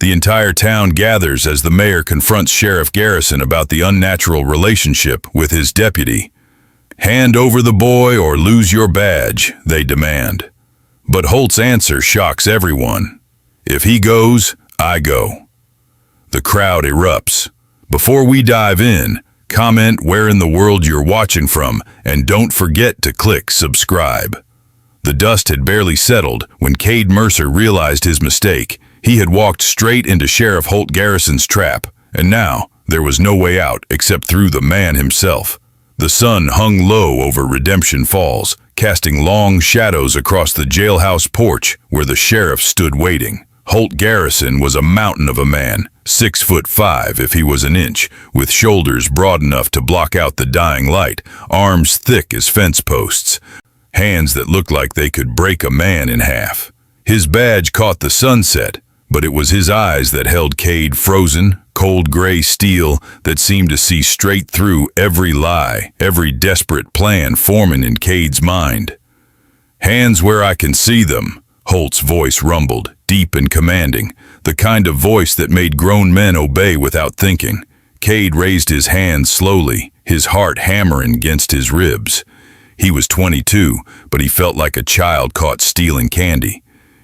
The entire town gathers as the mayor confronts Sheriff Garrison about the unnatural relationship with his deputy. "Hand over the boy or lose your badge," they demand. But Holt's answer shocks everyone. "If he goes, I go." The crowd erupts. Before we dive in, comment where in the world you're watching from, and don't forget to click subscribe. The dust had barely settled when Cade Mercer realized his mistake. He had walked straight into Sheriff Holt Garrison's trap, and now there was no way out except through the man himself. The sun hung low over Redemption Falls, casting long shadows across the jailhouse porch where the sheriff stood waiting. Holt Garrison was a mountain of a man, 6'5" if he was an inch, with shoulders broad enough to block out the dying light, arms thick as fence posts, hands that looked like they could break a man in half. His badge caught the sunset, but it was his eyes that held Cade frozen, cold gray steel that seemed to see straight through every lie, every desperate plan forming in Cade's mind. "Hands where I can see them," Holt's voice rumbled, deep and commanding, the kind of voice that made grown men obey without thinking. Cade raised his hands slowly, his heart hammering against his ribs. He was 22, but he felt like a child caught stealing candy.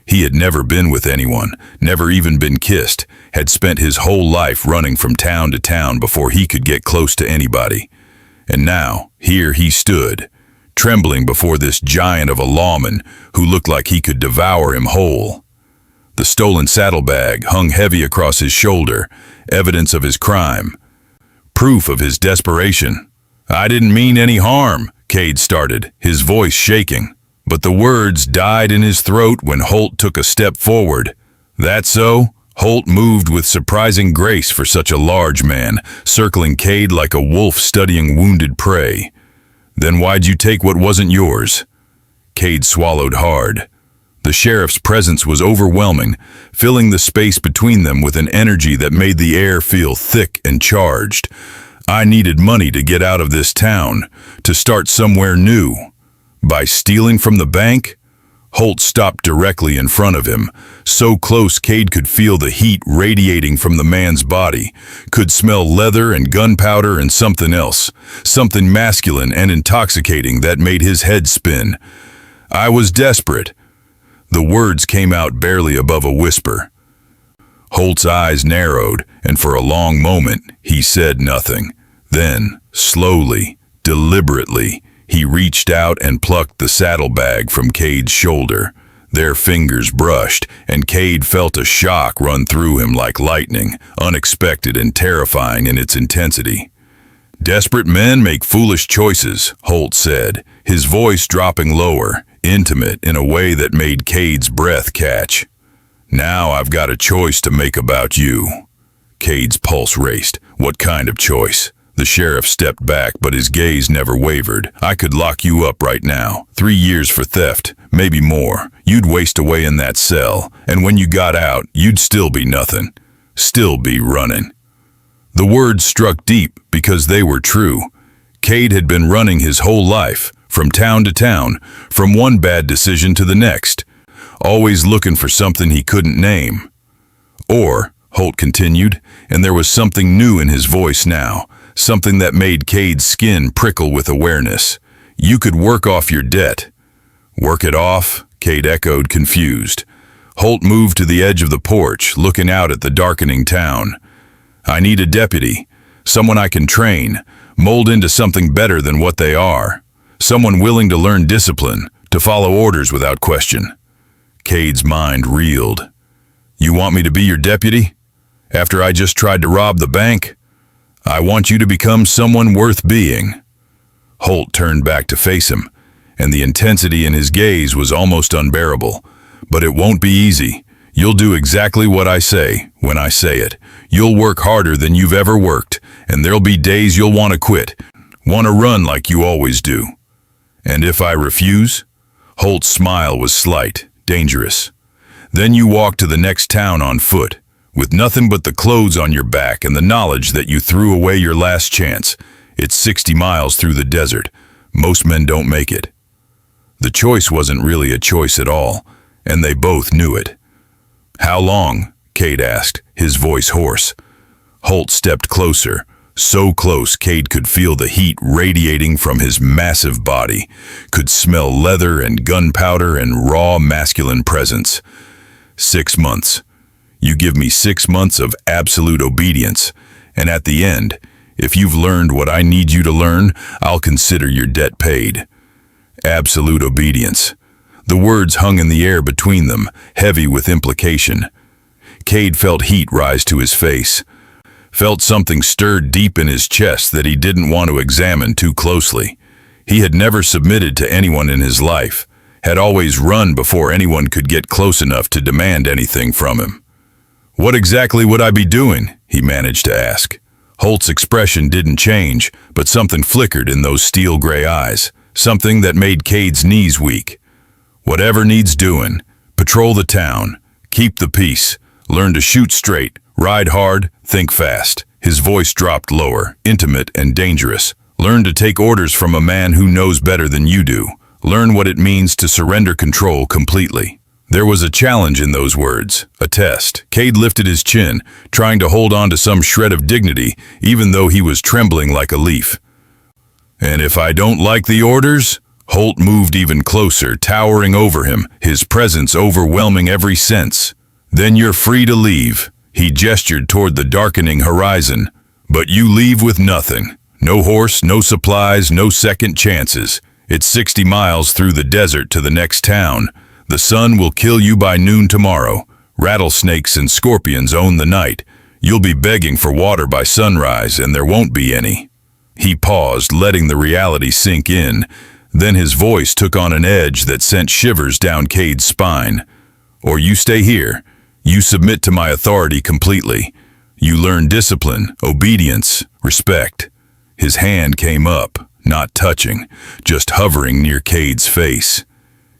He had never been with anyone, never even been kissed, had spent his whole life running from town to town before he could get close to anybody. And now, here he stood, trembling before this giant of a lawman who looked like he could devour him whole. The stolen saddlebag hung heavy across his shoulder, evidence of his crime, proof of his desperation. "I didn't mean any harm," Cade started, his voice shaking. But the words died in his throat when Holt took a step forward. "That so?" Holt moved with surprising grace for such a large man, circling Cade like a wolf studying wounded prey. "Then why'd you take what wasn't yours?" Cade swallowed hard. The sheriff's presence was overwhelming, filling the space between them with an energy that made the air feel thick and charged. "I needed money to get out of this town, to start somewhere new." By stealing from the bank? Holt stopped directly in front of him, so close Cade could feel the heat radiating from the man's body, could smell leather and gunpowder and something else, something masculine and intoxicating that made his head spin. "I was desperate." The words came out barely above a whisper. Holt's eyes narrowed, and for a long moment he said nothing. Then, slowly, deliberately, he reached out and plucked the saddlebag from Cade's shoulder. Their fingers brushed, and Cade felt a shock run through him like lightning, unexpected and terrifying in its intensity. "Desperate men make foolish choices," Holt said, his voice dropping lower, intimate in a way that made Cade's breath catch. "Now I've got a choice to make about you." Cade's pulse raced. What kind of choice? The sheriff stepped back, but his gaze never wavered. "I could lock you up right now. 3 years for theft, maybe more. You'd waste away in that cell, and when you got out, you'd still be nothing. Still be running." The words struck deep because they were true. Cade had been running his whole life, from town to town, from one bad decision to the next, always looking for something he couldn't name. "Or," Holt continued, and there was something new in his voice now, something that made Cade's skin prickle with awareness. "You could work off your debt." "Work it off?" Cade echoed, confused. Holt moved to the edge of the porch, looking out at the darkening town. "I need a deputy, someone I can train, mold into something better than what they are. Someone willing to learn discipline, to follow orders without question." Cade's mind reeled. "You want me to be your deputy? After I just tried to rob the bank? I want you to become someone worth being." Holt turned back to face him, and the intensity in his gaze was almost unbearable. "But it won't be easy. You'll do exactly what I say, when I say it. You'll work harder than you've ever worked, and there'll be days you'll want to quit, want to run like you always do." "And if I refuse?" Holt's smile was slight, dangerous. "Then you walk to the next town on foot, with nothing but the clothes on your back and the knowledge that you threw away your last chance. It's 60 miles through the desert. Most men don't make it." The choice wasn't really a choice at all, and they both knew it. "How long?" Cade asked, his voice hoarse. Holt stepped closer, so close Cade could feel the heat radiating from his massive body, could smell leather and gunpowder and raw masculine presence. 6 months. You give me 6 months of absolute obedience, and at the end, if you've learned what I need you to learn, I'll consider your debt paid. Absolute obedience. The words hung in the air between them, heavy with implication. Cade felt heat rise to his face, felt something stirred deep in his chest that he didn't want to examine too closely. He had never submitted to anyone in his life, had always run before anyone could get close enough to demand anything from him. What exactly would I be doing? He managed to ask. Holt's expression didn't change, but something flickered in those steel-gray eyes, something that made Cade's knees weak. Whatever needs doing. Patrol the town. Keep the peace. Learn to shoot straight. Ride hard. Think fast. His voice dropped lower, intimate and dangerous. Learn to take orders from a man who knows better than you do. Learn what it means to surrender control completely. There was a challenge in those words, a test. Cade lifted his chin, trying to hold on to some shred of dignity, even though he was trembling like a leaf. And if I don't like the orders? Holt moved even closer, towering over him, his presence overwhelming every sense. Then you're free to leave. He gestured toward the darkening horizon. But you leave with nothing. No horse, no supplies, no second chances. It's 60 miles through the desert to the next town. The sun will kill you by noon tomorrow. Rattlesnakes and scorpions own the night. You'll be begging for water by sunrise, and there won't be any. He paused, letting the reality sink in. Then his voice took on an edge that sent shivers down Cade's spine. Or you stay here. You submit to my authority completely. You learn discipline, obedience, respect. His hand came up, not touching, just hovering near Cade's face.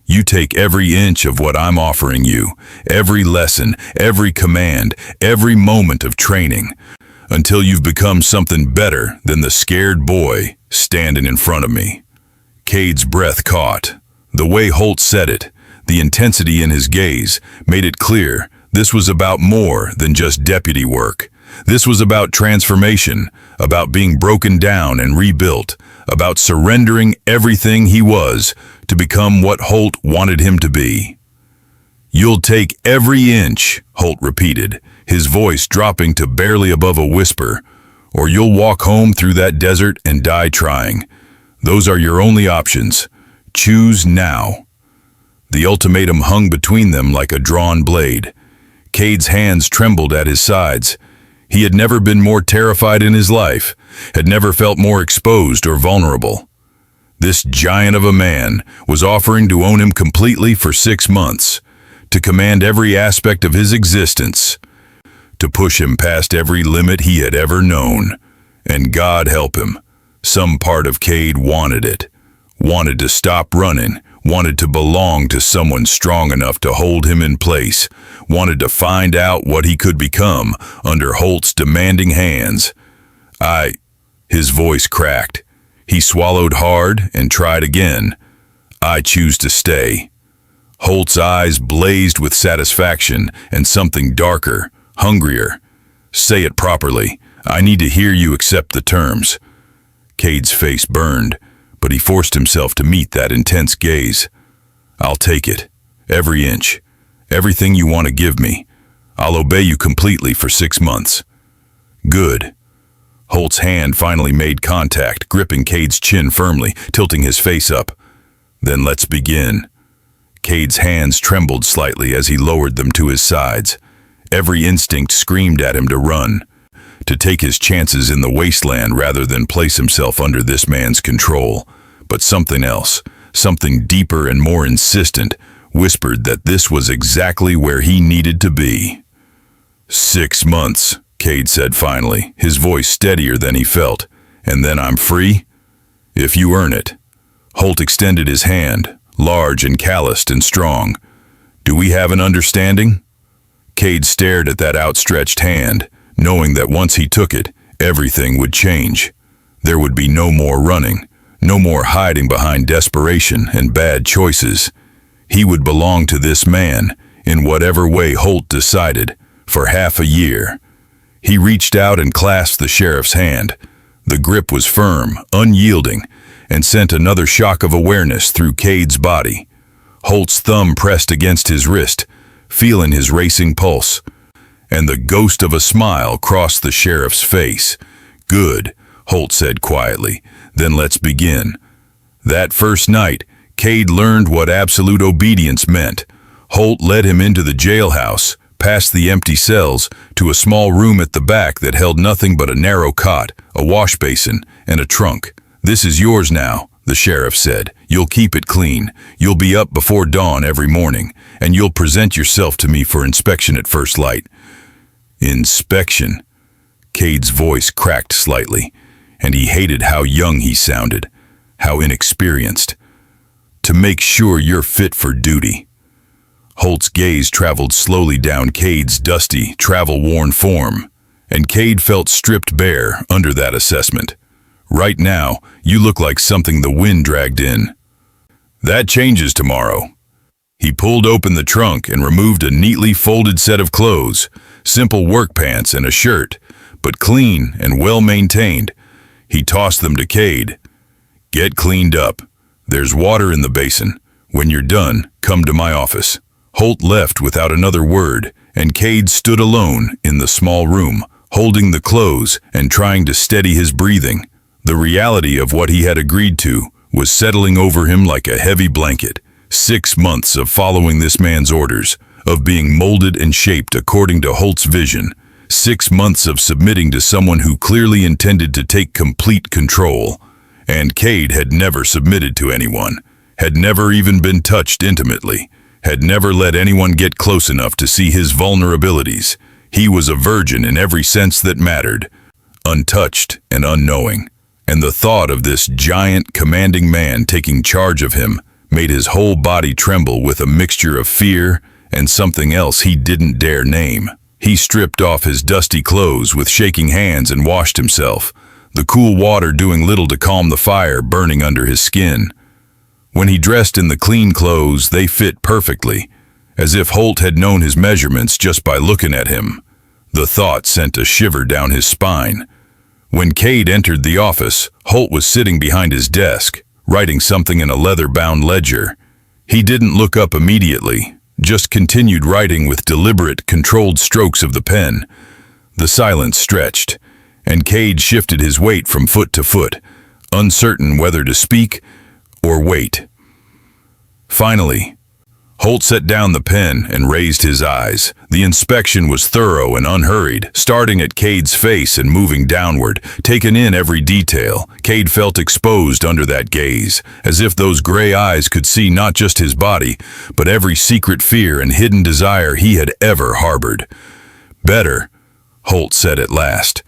You take every inch of what I'm offering you, every lesson, every command, every moment of training, until you've become something better than the scared boy standing in front of me. Cade's breath caught. The way Holt said it, the intensity in his gaze, made it clear this was about more than just deputy work. This was about transformation, about being broken down and rebuilt, about surrendering everything he was to become what Holt wanted him to be. You'll take every inch, Holt repeated, his voice dropping to barely above a whisper, or you'll walk home through that desert and die trying. Those are your only options. Choose now. The ultimatum hung between them like a drawn blade. Cade's hands trembled at his sides. He had never been more terrified in his life, had never felt more exposed or vulnerable. This giant of a man was offering to own him completely for 6 months, to command every aspect of his existence, to push him past every limit he had ever known. And God help him, some part of Cade wanted it, wanted to stop running, wanted to belong to someone strong enough to hold him in place, wanted to find out what he could become under Holt's demanding hands. His voice cracked. He swallowed hard and tried again. I choose to stay. Holt's eyes blazed with satisfaction and something darker, hungrier. Say it properly. I need to hear you accept the terms. Cade's face burned, but he forced himself to meet that intense gaze. I'll take it. Every inch. Everything you want to give me. I'll obey you completely for 6 months. Good. Holt's hand finally made contact, gripping Cade's chin firmly, tilting his face up. Then let's begin. Cade's hands trembled slightly as he lowered them to his sides. Every instinct screamed at him to run, to take his chances in the wasteland rather than place himself under this man's control. But something else, something deeper and more insistent, whispered that this was exactly where he needed to be. 6 months, Cade said finally, his voice steadier than he felt. And then I'm free? If you earn it. Holt extended his hand, large and calloused and strong. Do we have an understanding? Cade stared at that outstretched hand, knowing that once he took it, everything would change. There would be no more running, no more hiding behind desperation and bad choices. He would belong to this man, in whatever way Holt decided, for half a year. He reached out and clasped the sheriff's hand. The grip was firm, unyielding, and sent another shock of awareness through Cade's body. Holt's thumb pressed against his wrist, feeling his racing pulse, and the ghost of a smile crossed the sheriff's face. "Good," Holt said quietly. "Then let's begin." That first night, Cade learned what absolute obedience meant. Holt led him into the jailhouse, past the empty cells, to a small room at the back that held nothing but a narrow cot, a wash basin, and a trunk. "This is yours now," the sheriff said. "You'll keep it clean. You'll be up before dawn every morning, and you'll present yourself to me for inspection at first light." Inspection? Cade's voice cracked slightly, and he hated how young he sounded, how inexperienced. "To make sure you're fit for duty." Holt's gaze traveled slowly down Cade's dusty, travel-worn form, and Cade felt stripped bare under that assessment. "Right now, you look like something the wind dragged in." "That changes tomorrow." He pulled open the trunk and removed a neatly folded set of clothes, simple work pants and a shirt, but clean and well-maintained. He tossed them to Cade. "Get cleaned up. There's water in the basin. When you're done, come to my office." Holt left without another word, and Cade stood alone in the small room, holding the clothes and trying to steady his breathing. The reality of what he had agreed to was settling over him like a heavy blanket. 6 months of following this man's orders, of being molded and shaped according to Holt's vision. 6 months of submitting to someone who clearly intended to take complete control. And Cade had never submitted to anyone, had never even been touched intimately, had never let anyone get close enough to see his vulnerabilities. He was a virgin in every sense that mattered, untouched and unknowing. And the thought of this giant, commanding man taking charge of him made his whole body tremble with a mixture of fear and something else he didn't dare name. He stripped off his dusty clothes with shaking hands and washed himself, the cool water doing little to calm the fire burning under his skin. When he dressed in the clean clothes, they fit perfectly, as if Holt had known his measurements just by looking at him. The thought sent a shiver down his spine. When Cade entered the office, Holt was sitting behind his desk, writing something in a leather-bound ledger. He didn't look up immediately, just continued writing with deliberate, controlled strokes of the pen. The silence stretched, and Cade shifted his weight from foot to foot, uncertain whether to speak or wait. Finally, Holt set down the pen and raised his eyes. The inspection was thorough and unhurried, starting at Cade's face and moving downward, taking in every detail. Cade felt exposed under that gaze, as if those gray eyes could see not just his body, but every secret fear and hidden desire he had ever harbored. "Better," Holt said at last,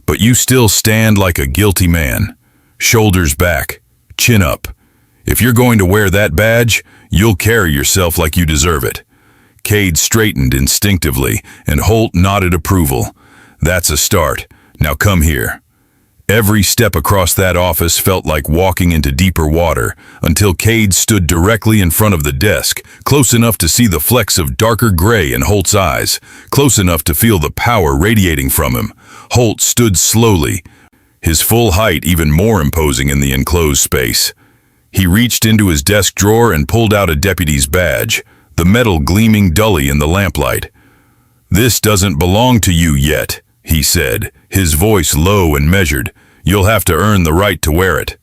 "but you still stand like a guilty man. Shoulders back, chin up. If you're going to wear that badge, you'll carry yourself like you deserve it." Cade straightened instinctively, and Holt nodded approval. "That's a start. Now come here." Every step across that office felt like walking into deeper water, until Cade stood directly in front of the desk, close enough to see the flecks of darker gray in Holt's eyes, close enough to feel the power radiating from him. Holt stood slowly, his full height even more imposing in the enclosed space. He reached into his desk drawer and pulled out a deputy's badge, the metal gleaming dully in the lamplight. "This doesn't belong to you yet," he said, his voice low and measured. "You'll have to earn the right to wear it."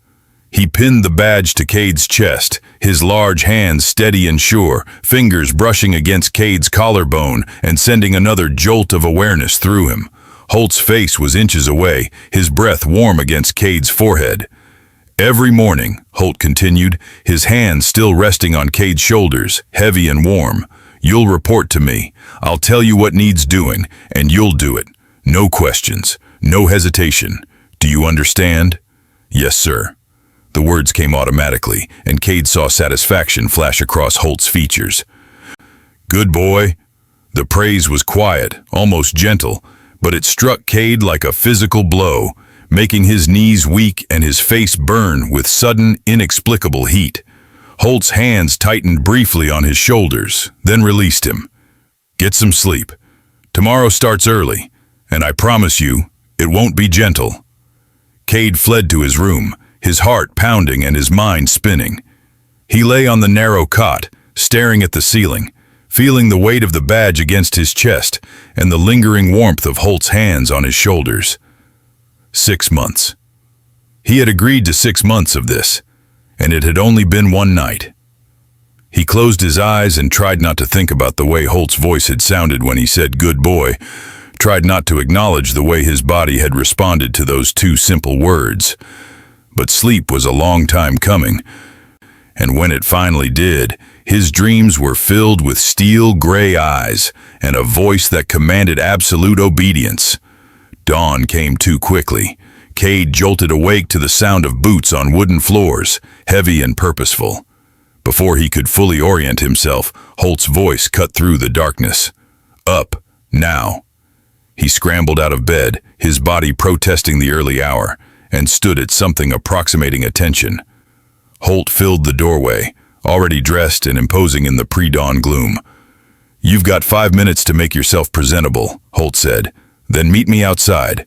He pinned the badge to Cade's chest, his large hands steady and sure, fingers brushing against Cade's collarbone and sending another jolt of awareness through him. Holt's face was inches away, his breath warm against Cade's forehead. "Every morning," Holt continued, his hands still resting on Cade's shoulders, heavy and warm, "you'll report to me. I'll tell you what needs doing, and you'll do it. No questions, no hesitation. Do you understand?" "Yes, sir." The words came automatically, and Cade saw satisfaction flash across Holt's features. "Good boy." The praise was quiet, almost gentle, but it struck Cade like a physical blow, making his knees weak and his face burn with sudden, inexplicable heat. Holt's hands tightened briefly on his shoulders, then released him. "Get some sleep. Tomorrow starts early, and I promise you, it won't be gentle." Cade fled to his room, his heart pounding and his mind spinning. He lay on the narrow cot, staring at the ceiling, feeling the weight of the badge against his chest and the lingering warmth of Holt's hands on his shoulders. 6 months. He had agreed to 6 months of this, and it had only been one night. He closed his eyes and tried not to think about the way Holt's voice had sounded when he said "good boy," tried not to acknowledge the way his body had responded to those 2 simple words. But sleep was a long time coming, and when it finally did, his dreams were filled with steel gray eyes and a voice that commanded absolute obedience. Dawn came too quickly. Cade jolted awake to the sound of boots on wooden floors, heavy and purposeful. Before he could fully orient himself, Holt's voice cut through the darkness. "Up, now." He scrambled out of bed, his body protesting the early hour, and stood at something approximating attention. Holt filled the doorway, already dressed and imposing in the pre-dawn gloom. "You've got 5 minutes to make yourself presentable," Holt said. "Then meet me outside."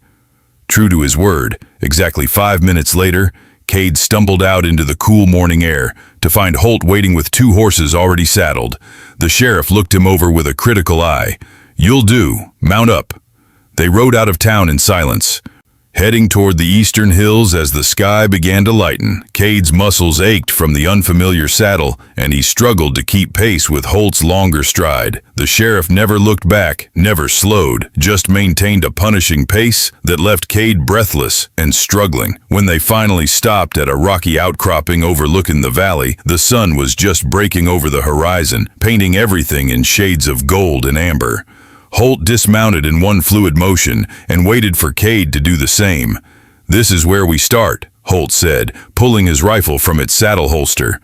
True to his word, exactly 5 minutes later, Cade stumbled out into the cool morning air to find Holt waiting with 2 horses already saddled. The sheriff looked him over with a critical eye. "You'll do. Mount up." They rode out of town in silence, heading toward the eastern hills as the sky began to lighten. Cade's muscles ached from the unfamiliar saddle, and he struggled to keep pace with Holt's longer stride. The sheriff never looked back, never slowed, just maintained a punishing pace that left Cade breathless and struggling. When they finally stopped at a rocky outcropping overlooking the valley, the sun was just breaking over the horizon, painting everything in shades of gold and amber. Holt dismounted in one fluid motion and waited for Cade to do the same. "This is where we start," Holt said, pulling his rifle from its saddle holster.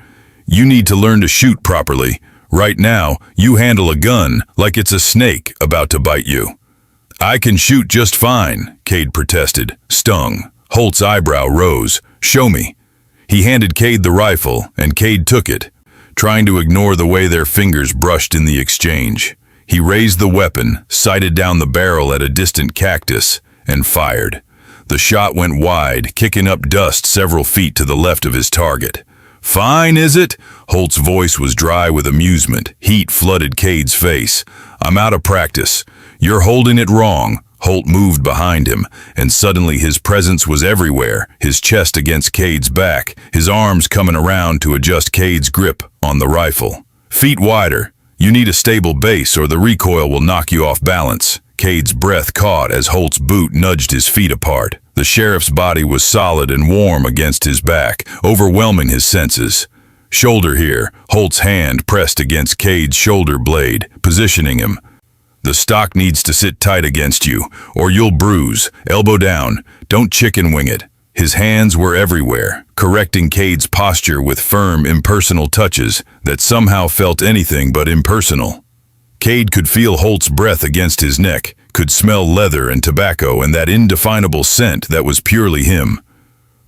"You need to learn to shoot properly. Right now, you handle a gun like it's a snake about to bite you." "I can shoot just fine," Cade protested, stung. Holt's eyebrow rose. "Show me." He handed Cade the rifle, and Cade took it, trying to ignore the way their fingers brushed in the exchange. He raised the weapon, sighted down the barrel at a distant cactus, and fired. The shot went wide, kicking up dust several feet to the left of his target. "Fine, is it?" Holt's voice was dry with amusement. Heat flooded Cade's face. "I'm out of practice. You're holding it wrong." Holt moved behind him, and suddenly his presence was everywhere, his chest against Cade's back, his arms coming around to adjust Cade's grip on the rifle. "Feet wider. You need a stable base or the recoil will knock you off balance." Cade's breath caught as Holt's boot nudged his feet apart. The sheriff's body was solid and warm against his back, overwhelming his senses. "Shoulder here." Holt's hand pressed against Cade's shoulder blade, positioning him. "The stock needs to sit tight against you, or you'll bruise. Elbow down. Don't chicken wing it." His hands were everywhere, correcting Cade's posture with firm, impersonal touches that somehow felt anything but impersonal. Cade could feel Holt's breath against his neck, could smell leather and tobacco and that indefinable scent that was purely him.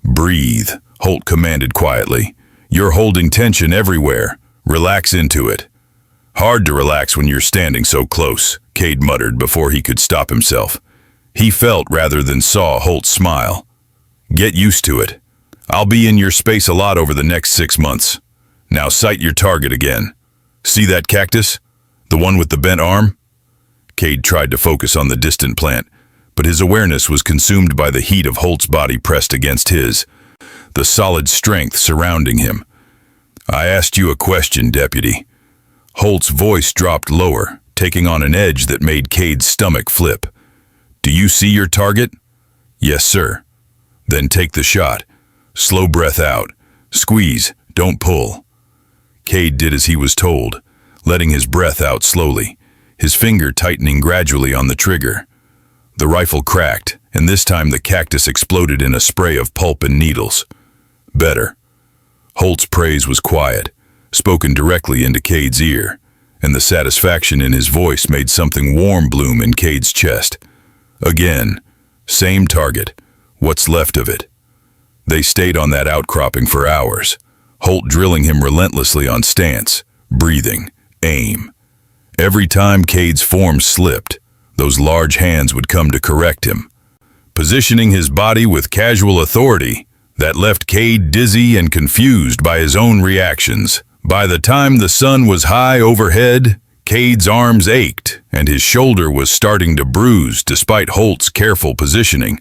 "Breathe," Holt commanded quietly. "You're holding tension everywhere. Relax into it." "Hard to relax when you're standing so close," Cade muttered before he could stop himself. He felt rather than saw Holt smile. "Get used to it. I'll be in your space a lot over the next 6 months. Now sight your target again. See that cactus? The one with the bent arm?" Cade tried to focus on the distant plant, but his awareness was consumed by the heat of Holt's body pressed against his, the solid strength surrounding him. "I asked you a question, deputy." Holt's voice dropped lower, taking on an edge that made Cade's stomach flip. "Do you see your target?" "Yes, sir." "Then take the shot. Slow breath out. Squeeze, don't pull." Cade did as he was told, letting his breath out slowly, his finger tightening gradually on the trigger. The rifle cracked, and this time the cactus exploded in a spray of pulp and needles. "Better." Holt's praise was quiet, spoken directly into Cade's ear, and the satisfaction in his voice made something warm bloom in Cade's chest. "Again, same target. What's left of it?" They stayed on that outcropping for hours, Holt drilling him relentlessly on stance, breathing, aim. Every time Cade's form slipped, those large hands would come to correct him. Positioning his body with casual authority, that left Cade dizzy and confused by his own reactions. By the time the sun was high overhead, Cade's arms ached and his shoulder was starting to bruise despite Holt's careful positioning,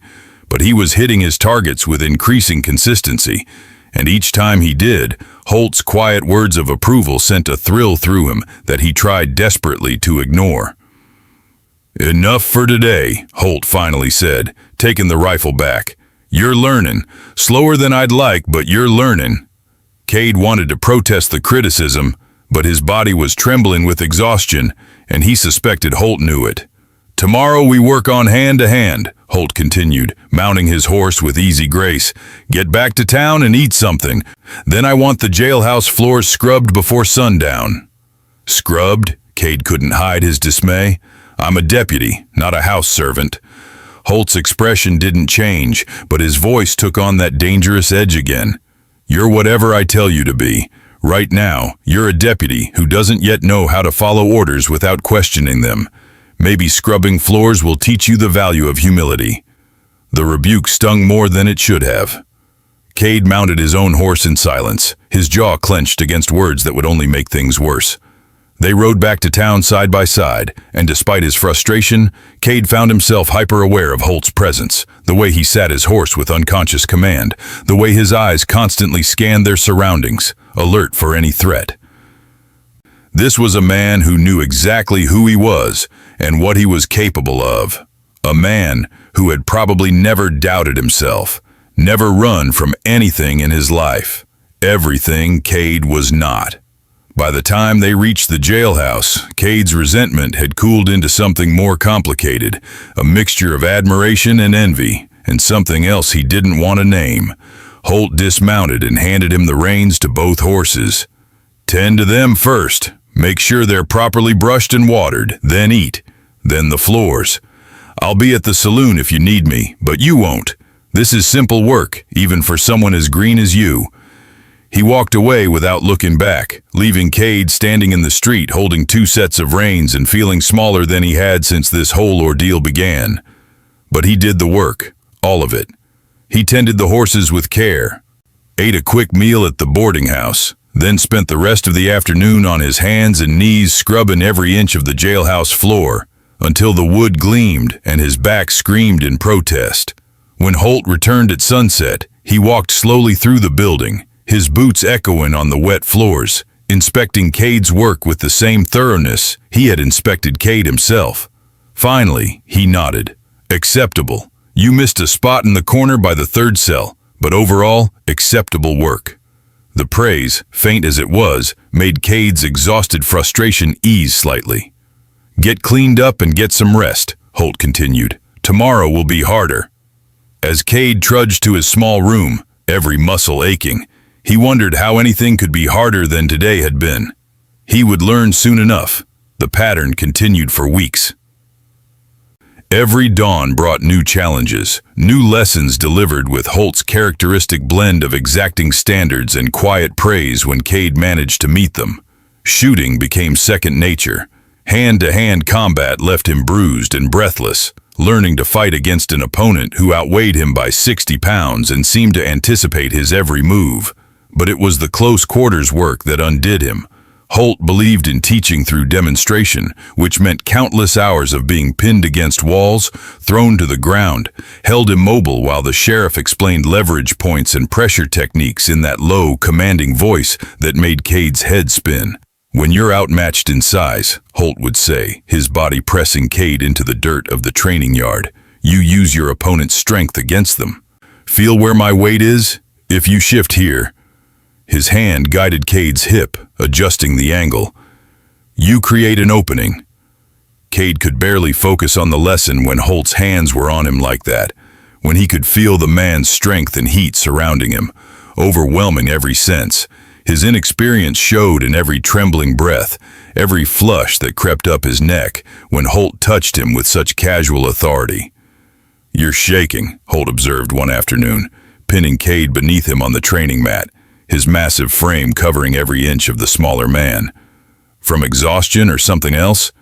but he was hitting his targets with increasing consistency, and each time he did, Holt's quiet words of approval sent a thrill through him that he tried desperately to ignore. "Enough for today," Holt finally said, taking the rifle back. "You're learning. Slower than I'd like, but you're learning." Cade wanted to protest the criticism, but his body was trembling with exhaustion, and he suspected Holt knew it. "Tomorrow we work on hand to hand," Holt continued, mounting his horse with easy grace. "Get back to town and eat something. Then I want the jailhouse floors scrubbed before sundown." "Scrubbed?" Cade couldn't hide his dismay. "I'm a deputy, not a house servant." Holt's expression didn't change, but his voice took on that dangerous edge again. "You're whatever I tell you to be. Right now, you're a deputy who doesn't yet know how to follow orders without questioning them. Maybe scrubbing floors will teach you the value of humility." The rebuke stung more than it should have. Cade mounted his own horse in silence, his jaw clenched against words that would only make things worse. They rode back to town side by side, and despite his frustration, Cade found himself hyper-aware of Holt's presence, the way he sat his horse with unconscious command, the way his eyes constantly scanned their surroundings, alert for any threat. This was a man who knew exactly who he was and what he was capable of. A man who had probably never doubted himself, never run from anything in his life. Everything Cade was not. By the time they reached the jailhouse, Cade's resentment had cooled into something more complicated, a mixture of admiration and envy, and something else he didn't want to name. Holt dismounted and handed him the reins to both horses. "Tend to them first. Make sure they're properly brushed and watered, then eat. Then the floors. I'll be at the saloon if you need me, but you won't. This is simple work, even for someone as green as you." He walked away without looking back, leaving Cade standing in the street holding 2 sets of reins and feeling smaller than he had since this whole ordeal began. But he did the work, all of it. He tended the horses with care, ate a quick meal at the boarding house, then spent the rest of the afternoon on his hands and knees scrubbing every inch of the jailhouse floor, until the wood gleamed and his back screamed in protest. When Holt returned at sunset, he walked slowly through the building, his boots echoing on the wet floors, inspecting Cade's work with the same thoroughness he had inspected Cade himself. Finally, he nodded. "Acceptable. You missed a spot in the corner by the 3rd cell, but overall, acceptable work." The praise, faint as it was, made Cade's exhausted frustration ease slightly. "Get cleaned up and get some rest," Holt continued. "Tomorrow will be harder." As Cade trudged to his small room, every muscle aching, he wondered how anything could be harder than today had been. He would learn soon enough. The pattern continued for weeks. Every dawn brought new challenges, new lessons delivered with Holt's characteristic blend of exacting standards and quiet praise when Cade managed to meet them. Shooting became second nature. Hand-to-hand combat left him bruised and breathless, learning to fight against an opponent who outweighed him by 60 pounds and seemed to anticipate his every move. But it was the close quarters work that undid him. Holt believed in teaching through demonstration, which meant countless hours of being pinned against walls, thrown to the ground, held immobile while the sheriff explained leverage points and pressure techniques in that low, commanding voice that made Cade's head spin. "When you're outmatched in size," Holt would say, his body pressing Cade into the dirt of the training yard, "you use your opponent's strength against them. Feel where my weight is? If you shift here." His hand guided Cade's hip, adjusting the angle. "You create an opening." Cade could barely focus on the lesson when Holt's hands were on him like that, when he could feel the man's strength and heat surrounding him, overwhelming every sense. His inexperience showed in every trembling breath, every flush that crept up his neck when Holt touched him with such casual authority. "You're shaking," Holt observed one afternoon, pinning Cade beneath him on the training mat, his massive frame covering every inch of the smaller man. "From exhaustion or something else?"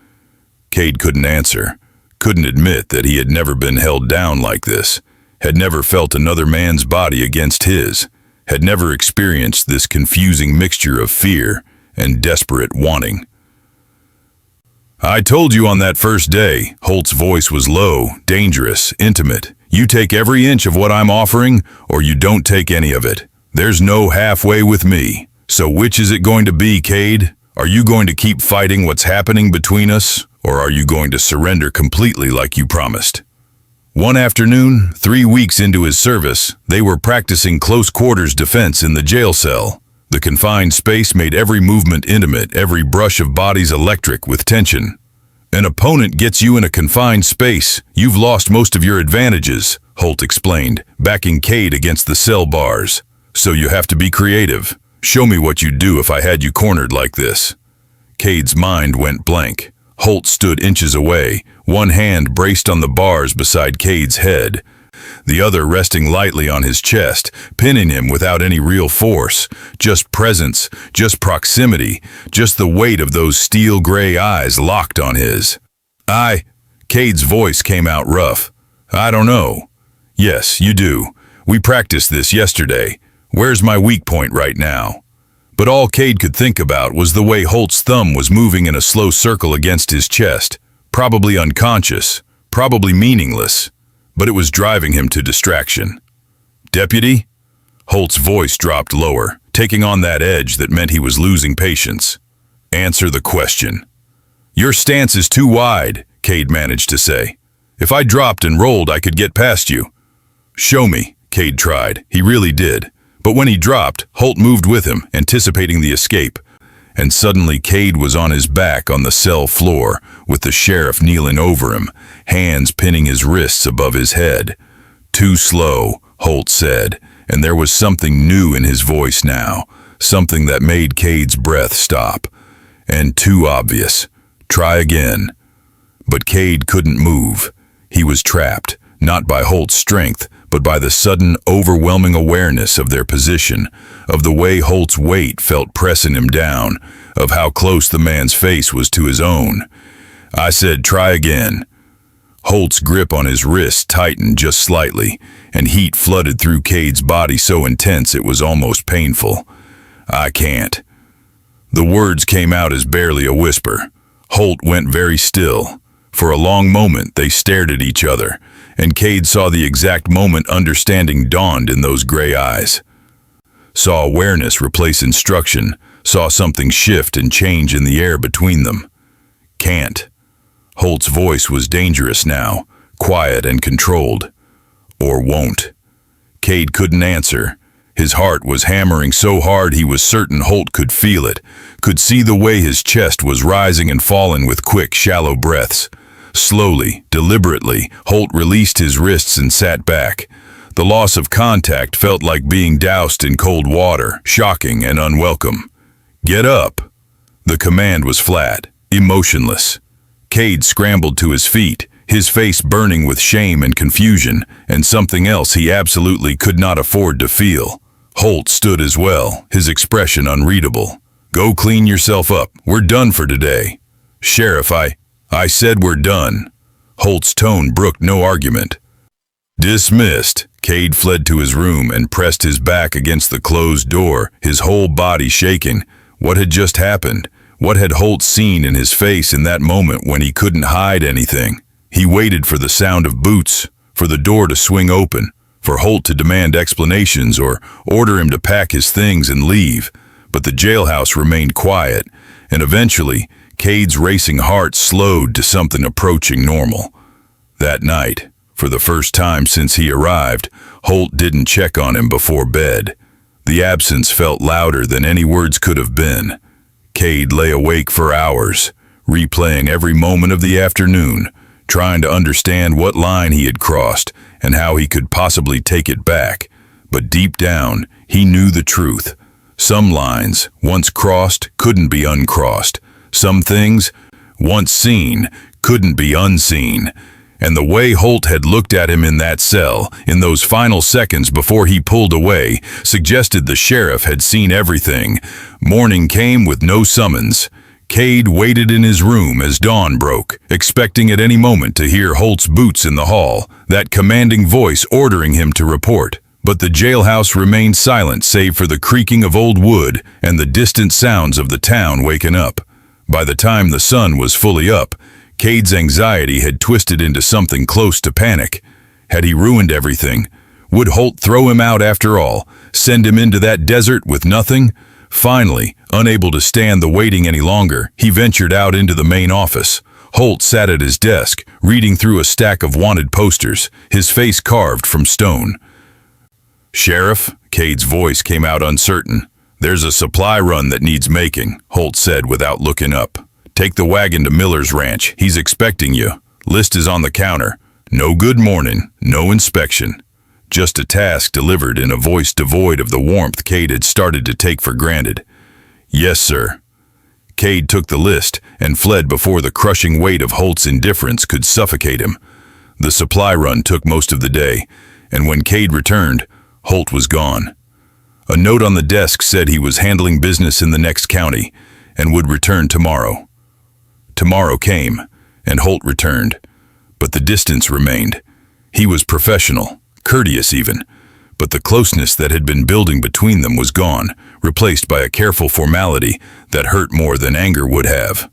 Cade couldn't answer. couldn't admit that he had never been held down like this, had never felt another man's body against his, had never experienced this confusing mixture of fear and desperate wanting. "I told you on that first day," Holt's voice was low, dangerous, intimate. "You take every inch of what I'm offering, or you don't take any of it. There's no halfway with me. So which is it going to be, Cade? Are you going to keep fighting what's happening between us, or are you going to surrender completely like you promised?" One afternoon, 3 weeks into his service, they were practicing close-quarters defense in the jail cell. The confined space made every movement intimate, every brush of bodies electric with tension. "An opponent gets you in a confined space, you've lost most of your advantages," Holt explained, backing Cade against the cell bars. "So you have to be creative. Show me what you'd do if I had you cornered like this." Cade's mind went blank. Holt stood inches away, one hand braced on the bars beside Cade's head, the other resting lightly on his chest, pinning him without any real force, just presence, just proximity, just the weight of those steel-gray eyes locked on his. Cade's voice came out rough. "I don't know." "Yes, you do. We practiced this yesterday. Where's my weak point right now?" But all Cade could think about was the way Holt's thumb was moving in a slow circle against his chest, probably unconscious, probably meaningless, but it was driving him to distraction. "Deputy?" Holt's voice dropped lower, taking on that edge that meant he was losing patience. "Answer the question." "Your stance is too wide," Cade managed to say. "If I dropped and rolled, I could get past you." "Show me," Cade tried. He really did. But when he dropped, Holt moved with him, anticipating the escape. And suddenly Cade was on his back on the cell floor, with the sheriff kneeling over him, hands pinning his wrists above his head. "Too slow," Holt said, and there was something new in his voice now, something that made Cade's breath stop. "And too obvious. Try again." But Cade couldn't move. He was trapped, not by Holt's strength, but by the sudden, overwhelming awareness of their position, of the way Holt's weight felt pressing him down, of how close the man's face was to his own. "I said try again." Holt's grip on his wrist tightened just slightly, and heat flooded through Cade's body so intense it was almost painful. "I can't." The words came out as barely a whisper. Holt went very still. For a long moment they stared at each other, and Cade saw the exact moment understanding dawned in those gray eyes. Saw awareness replace instruction, saw something shift and change in the air between them. "Can't." Holt's voice was dangerous now, quiet and controlled. "Or won't." Cade couldn't answer. His heart was hammering so hard he was certain Holt could feel it, could see the way his chest was rising and falling with quick, shallow breaths. Slowly, deliberately, Holt released his wrists and sat back. The loss of contact felt like being doused in cold water, shocking and unwelcome. "Get up." The command was flat, emotionless. Cade scrambled to his feet, his face burning with shame and confusion, and something else he absolutely could not afford to feel. Holt stood as well, his expression unreadable. "Go clean yourself up. We're done for today." "Sheriff, I said we're done." Holt's tone brooked no argument. "Dismissed." Cade fled to his room and pressed his back against the closed door, his whole body shaking. What had just happened? What had Holt seen in his face in that moment when he couldn't hide anything? He waited for the sound of boots, for the door to swing open, for Holt to demand explanations or order him to pack his things and leave. But the jailhouse remained quiet, and eventually, Cade's racing heart slowed to something approaching normal. That night, for the first time since he arrived, Holt didn't check on him before bed. The absence felt louder than any words could have been. Cade lay awake for hours, replaying every moment of the afternoon, trying to understand what line he had crossed and how he could possibly take it back. But deep down, he knew the truth. Some lines, once crossed, couldn't be uncrossed. Some things, once seen, couldn't be unseen. And the way Holt had looked at him in that cell, in those final seconds before he pulled away, suggested the sheriff had seen everything. Morning came with no summons. Cade waited in his room as dawn broke, expecting at any moment to hear Holt's boots in the hall, that commanding voice ordering him to report. But the jailhouse remained silent save for the creaking of old wood and the distant sounds of the town waking up. By the time the sun was fully up, Cade's anxiety had twisted into something close to panic. Had he ruined everything? Would Holt throw him out after all, send him into that desert with nothing? Finally, unable to stand the waiting any longer, he ventured out into the main office. Holt sat at his desk, reading through a stack of wanted posters, his face carved from stone. "Sheriff," Cade's voice came out uncertain. "There's a supply run that needs making," Holt said without looking up. "Take the wagon to Miller's ranch. He's expecting you. List is on the counter. No good morning, no inspection." Just a task delivered in a voice devoid of the warmth Cade had started to take for granted. "Yes, sir." Cade took the list and fled before the crushing weight of Holt's indifference could suffocate him. The supply run took most of the day, and when Cade returned, Holt was gone. A note on the desk said he was handling business in the next county and would return tomorrow. Tomorrow came, and Holt returned, but the distance remained. He was professional, courteous even, but the closeness that had been building between them was gone, replaced by a careful formality that hurt more than anger would have.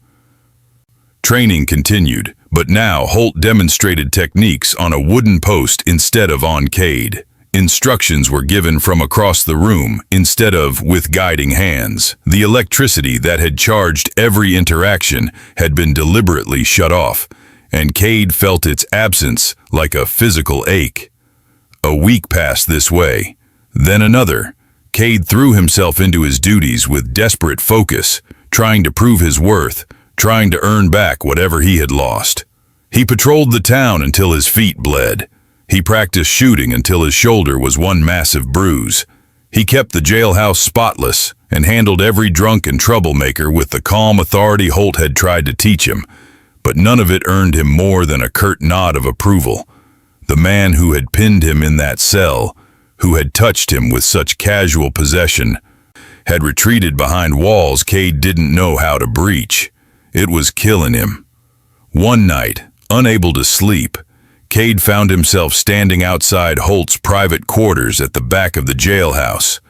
Training continued, but now Holt demonstrated techniques on a wooden post instead of on Cade. Instructions were given from across the room instead of with guiding hands. The electricity that had charged every interaction had been deliberately shut off, and Cade felt its absence like a physical ache. A week passed this way, then another. Cade threw himself into his duties with desperate focus, trying to prove his worth, trying to earn back whatever he had lost. He patrolled the town until his feet bled. He practiced shooting until his shoulder was one massive bruise. He kept the jailhouse spotless and handled every drunk and troublemaker with the calm authority Holt had tried to teach him, but none of it earned him more than a curt nod of approval. The man who had pinned him in that cell, who had touched him with such casual possession, had retreated behind walls Cade didn't know how to breach. It was killing him. One night, unable to sleep, Cade found himself standing outside Holt's private quarters at the back of the jailhouse.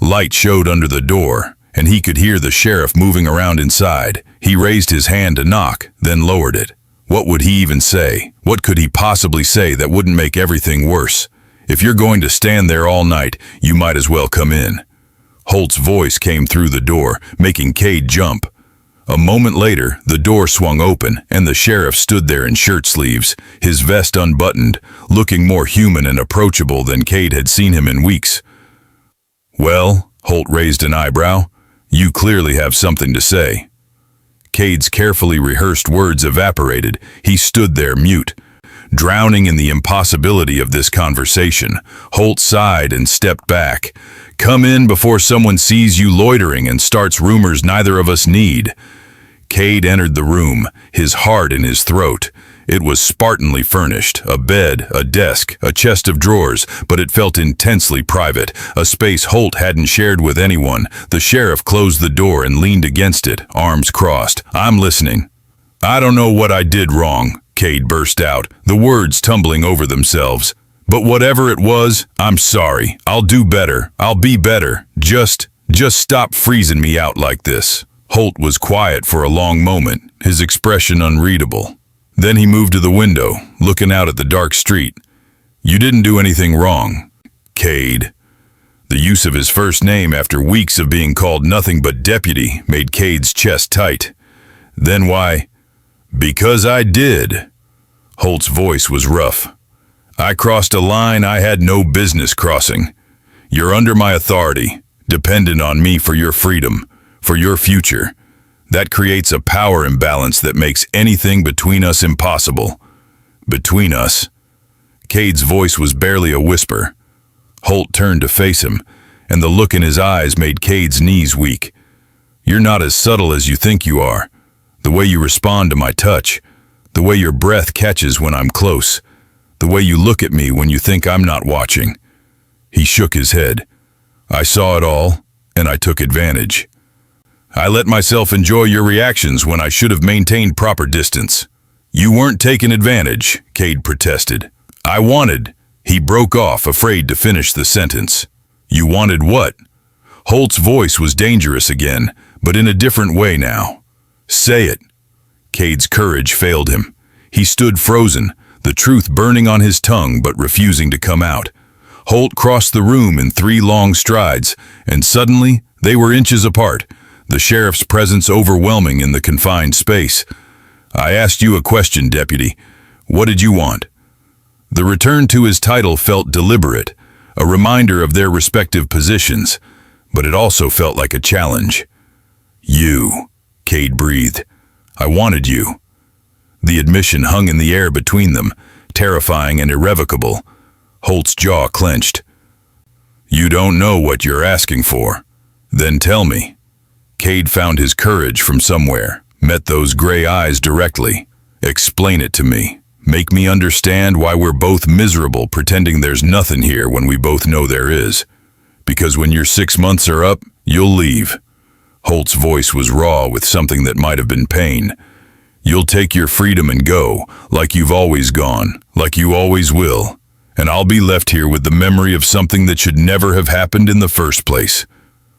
Light showed under the door, and he could hear the sheriff moving around inside. He raised his hand to knock, then lowered it. What would he even say? What could he possibly say that wouldn't make everything worse? "If you're going to stand there all night, you might as well come in." Holt's voice came through the door, making Cade jump. A moment later, the door swung open, and the sheriff stood there in shirt sleeves, his vest unbuttoned, looking more human and approachable than Cade had seen him in weeks. "Well," Holt raised an eyebrow, "you clearly have something to say." Cade's carefully rehearsed words evaporated. He stood there mute, drowning in the impossibility of this conversation. Holt sighed and stepped back. "Come in before someone sees you loitering and starts rumors neither of us need." Cade entered the room, his heart in his throat. It was spartanly furnished, a bed, a desk, a chest of drawers, but it felt intensely private, a space Holt hadn't shared with anyone. The sheriff closed the door and leaned against it, arms crossed. "I'm listening." "I don't know what I did wrong," Cade burst out, the words tumbling over themselves. "But whatever it was, I'm sorry. I'll do better. I'll be better. Just stop freezing me out like this." Holt was quiet for a long moment, his expression unreadable. Then he moved to the window, looking out at the dark street. "You didn't do anything wrong, Cade." The use of his first name after weeks of being called nothing but deputy made Cade's chest tight. "Then why?" "Because I did." Holt's voice was rough. "I crossed a line I had no business crossing. You're under my authority, dependent on me for your freedom, for your future. That creates a power imbalance that makes anything between us impossible." "Between us?" Cade's voice was barely a whisper. Holt turned to face him, and the look in his eyes made Cade's knees weak. "You're not as subtle as you think you are. The way you respond to my touch, the way your breath catches when I'm close, the way you look at me when you think I'm not watching." He shook his head. "I saw it all, and I took advantage." I let myself enjoy your reactions when I should have maintained proper distance. You weren't taking advantage, Cade protested. I wanted. He broke off, afraid to finish the sentence. You wanted what? Holt's voice was dangerous again, but in a different way now. Say it. Cade's courage failed him. He stood frozen, the truth burning on his tongue but refusing to come out. Holt crossed the room in 3 long strides, and suddenly they were inches apart, the sheriff's presence overwhelming in the confined space. I asked you a question, deputy. What did you want? The return to his title felt deliberate, a reminder of their respective positions, but it also felt like a challenge. You, Cade breathed. I wanted you. The admission hung in the air between them, terrifying and irrevocable. Holt's jaw clenched. You don't know what you're asking for. Then tell me. Cade found his courage from somewhere, met those gray eyes directly. Explain it to me. Make me understand why we're both miserable pretending there's nothing here when we both know there is. Because when your 6 months are up, you'll leave. Holt's voice was raw with something that might have been pain. You'll take your freedom and go, like you've always gone, like you always will. And I'll be left here with the memory of something that should never have happened in the first place.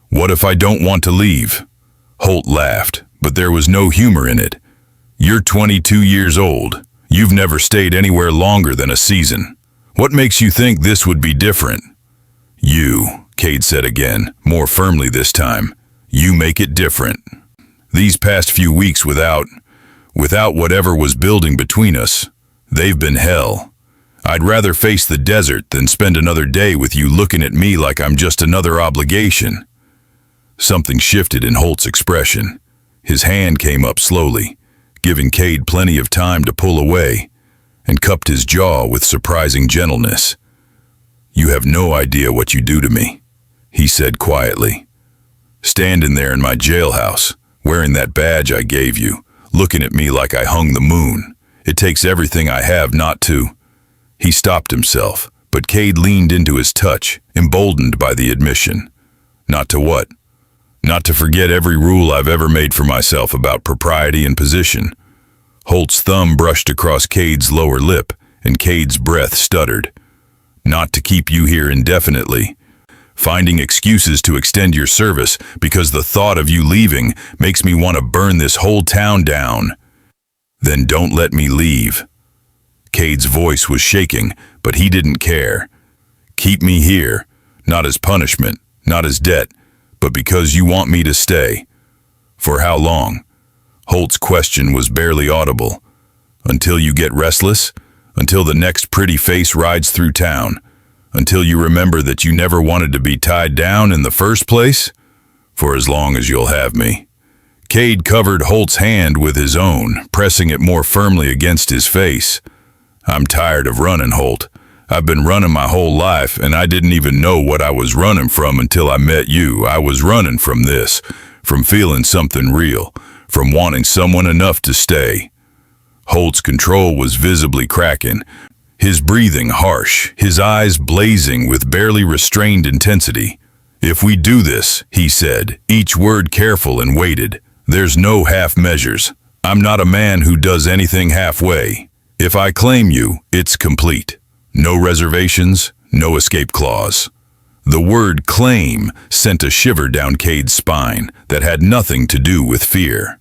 What if I don't want to leave? Holt laughed, but there was no humor in it. You're 22 years old. You've never stayed anywhere longer than a season. What makes you think this would be different? You, Cade said again, more firmly this time. You make it different. These past few weeks without whatever was building between us, they've been hell. I'd rather face the desert than spend another day with you looking at me like I'm just another obligation. Something shifted in Holt's expression. His hand came up slowly, giving Cade plenty of time to pull away, and cupped his jaw with surprising gentleness. You have no idea what you do to me, he said quietly. Standing there in my jailhouse, wearing that badge I gave you, looking at me like I hung the moon. It takes everything I have not to. He stopped himself, but Cade leaned into his touch, emboldened by the admission. Not to what? Not to forget every rule I've ever made for myself about propriety and position. Holt's thumb brushed across Cade's lower lip, and Cade's breath stuttered. Not to keep you here indefinitely. Finding excuses to extend your service because the thought of you leaving makes me want to burn this whole town down. Then don't let me leave. Cade's voice was shaking, but he didn't care. Keep me here, not as punishment, not as debt, but because you want me to stay. For how long? Holt's question was barely audible. Until you get restless? Until the next pretty face rides through town? Until you remember that you never wanted to be tied down in the first place? For as long as you'll have me. Cade covered Holt's hand with his own, pressing it more firmly against his face. I'm tired of running, Holt. I've been running my whole life, and I didn't even know what I was running from until I met you. I was running from this, from feeling something real, from wanting someone enough to stay. Holt's control was visibly cracking, his breathing harsh, his eyes blazing with barely restrained intensity. If we do this, he said, each word careful and weighted, there's no half measures. I'm not a man who does anything halfway. If I claim you, it's complete. No reservations, no escape clause. The word claim sent a shiver down Cade's spine that had nothing to do with fear.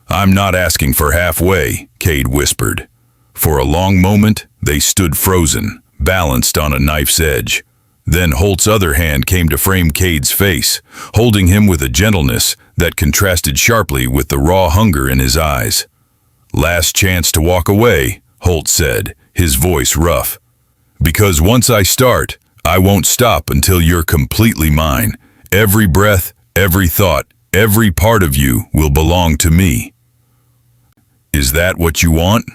I'm not asking for halfway, Cade whispered. For a long moment, they stood frozen, balanced on a knife's edge. Then Holt's other hand came to frame Cade's face, holding him with a gentleness that contrasted sharply with the raw hunger in his eyes. Last chance to walk away, Holt said, his voice rough. Because once I start, I won't stop until you're completely mine. Every breath, every thought, every part of you will belong to me. Is that what you want?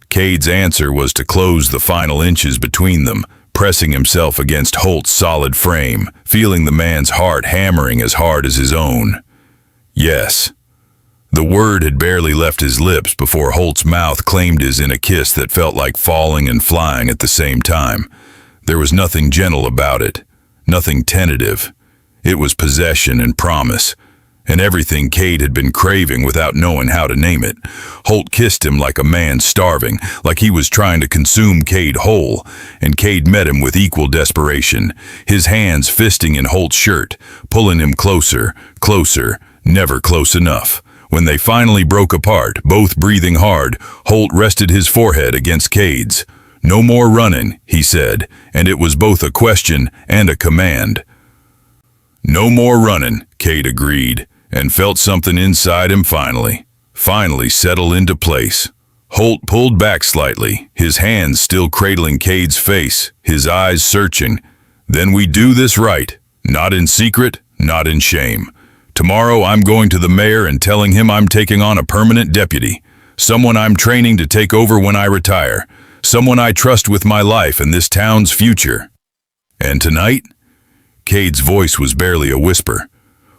Cade's answer was to close the final inches between them, pressing himself against Holt's solid frame, feeling the man's heart hammering as hard as his own. Yes. The word had barely left his lips before Holt's mouth claimed his in a kiss that felt like falling and flying at the same time. There was nothing gentle about it, nothing tentative. It was possession and promise, and everything Cade had been craving without knowing how to name it. Holt kissed him like a man starving, like he was trying to consume Cade whole, and Cade met him with equal desperation, his hands fisting in Holt's shirt, pulling him closer, closer, never close enough. When they finally broke apart, both breathing hard, Holt rested his forehead against Cade's. "No more running," he said, and it was both a question and a command. "No more running," Cade agreed, and felt something inside him finally settle into place. Holt pulled back slightly, his hands still cradling Cade's face, his eyes searching. "Then we do this right, not in secret, not in shame. Tomorrow I'm going to the mayor and telling him I'm taking on a permanent deputy, someone I'm training to take over when I retire, someone I trust with my life and this town's future." "And tonight?" Cade's voice was barely a whisper.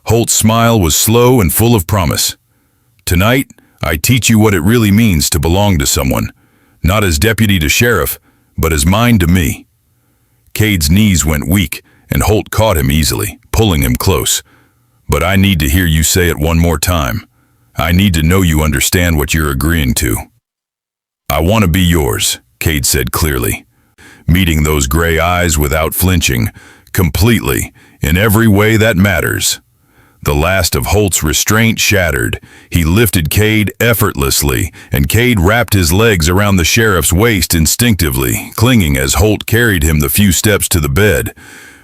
Holt's smile was slow and full of promise. "Tonight, I teach you what it really means to belong to someone, not as deputy to sheriff, but as mine to me." Cade's knees went weak, and Holt caught him easily, pulling him close. "But I need to hear you say it one more time. I need to know you understand what you're agreeing to." "I want to be yours," Cade said clearly, meeting those gray eyes without flinching, completely, in every way that matters. The last of Holt's restraint shattered. He lifted Cade effortlessly, and Cade wrapped his legs around the sheriff's waist instinctively, clinging as Holt carried him the few steps to the bed.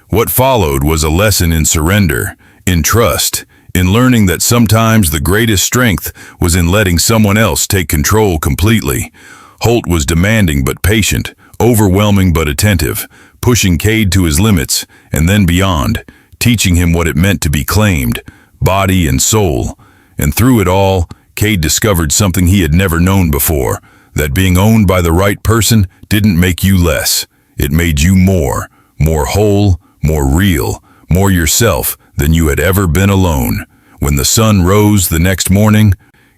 What followed was a lesson in surrender, in trust, in learning that sometimes the greatest strength was in letting someone else take control completely. Holt was demanding but patient, overwhelming but attentive, pushing Cade to his limits and then beyond, teaching him what it meant to be claimed, body and soul. And through it all, Cade discovered something he had never known before, that being owned by the right person didn't make you less. It made you more whole, more real, more yourself than you had ever been alone. When the sun rose the next morning,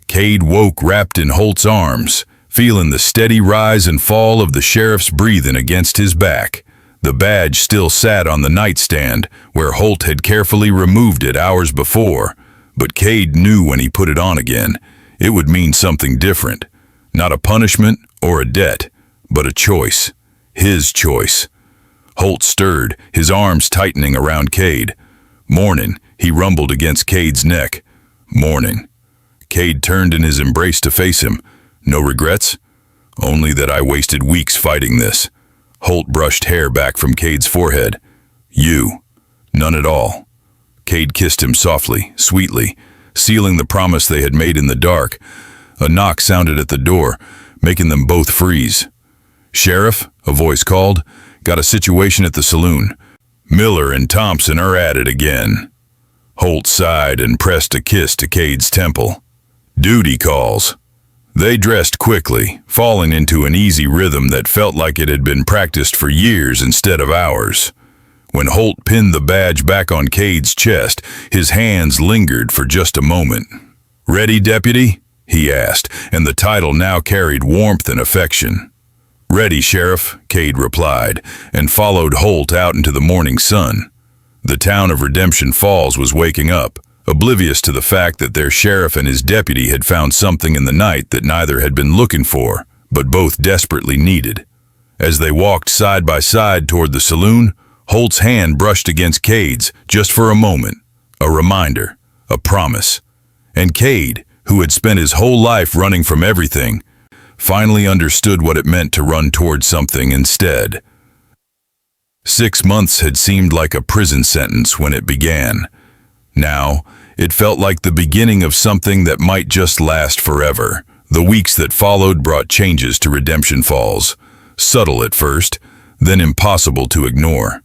Cade woke wrapped in Holt's arms, feeling the steady rise and fall of the sheriff's breathing against his back. The badge still sat on the nightstand, where Holt had carefully removed it hours before, but Cade knew when he put it on again, it would mean something different. Not a punishment or a debt, but a choice. His choice. Holt stirred, his arms tightening around Cade. "Morning," he rumbled against Cade's neck. "Morning." Cade turned in his embrace to face him. "No regrets?" "Only that I wasted weeks fighting this." Holt brushed hair back from Cade's forehead. "You?" "None at all." Cade kissed him softly, sweetly, sealing the promise they had made in the dark. A knock sounded at the door, making them both freeze. "Sheriff," a voice called, "got a situation at the saloon. Miller and Thompson are at it again." Holt sighed and pressed a kiss to Cade's temple. "Duty calls." They dressed quickly, falling into an easy rhythm that felt like it had been practiced for years instead of hours. When Holt pinned the badge back on Cade's chest, his hands lingered for just a moment. "Ready, deputy?" he asked, and the title now carried warmth and affection. "Ready, Sheriff," Cade replied, and followed Holt out into the morning sun. The town of Redemption Falls was waking up, oblivious to the fact that their sheriff and his deputy had found something in the night that neither had been looking for, but both desperately needed. As they walked side by side toward the saloon, Holt's hand brushed against Cade's just for a moment, a reminder, a promise. And Cade, who had spent his whole life running from everything, finally understood what it meant to run toward something instead. 6 months had seemed like a prison sentence when it began. Now, it felt like the beginning of something that might just last forever. The weeks that followed brought changes to Redemption Falls, subtle at first, then impossible to ignore.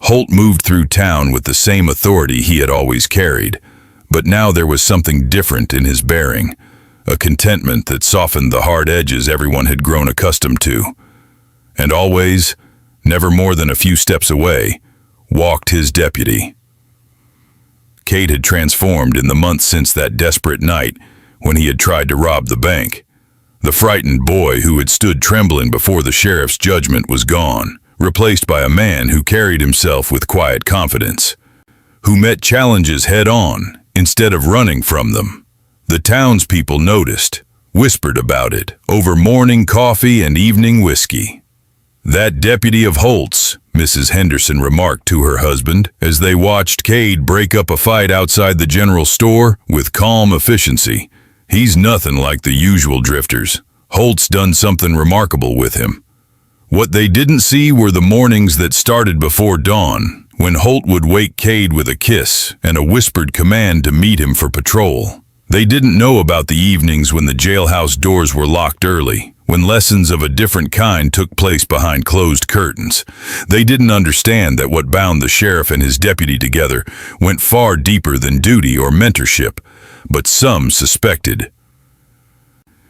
Holt moved through town with the same authority he had always carried, but now there was something different in his bearing, a contentment that softened the hard edges everyone had grown accustomed to. And always, never more than a few steps away, walked his deputy. Cade had transformed in the months since that desperate night when he had tried to rob the bank. The frightened boy who had stood trembling before the sheriff's judgment was gone, replaced by a man who carried himself with quiet confidence, who met challenges head-on, instead of running from them. The townspeople noticed, whispered about it, over morning coffee and evening whiskey. "That deputy of Holt's," Mrs. Henderson remarked to her husband as they watched Cade break up a fight outside the general store with calm efficiency. "He's nothing like the usual drifters. Holt's done something remarkable with him." What they didn't see were the mornings that started before dawn, when Holt would wake Cade with a kiss and a whispered command to meet him for patrol. They didn't know about the evenings when the jailhouse doors were locked early, when lessons of a different kind took place behind closed curtains. They didn't understand that what bound the sheriff and his deputy together went far deeper than duty or mentorship, but some suspected.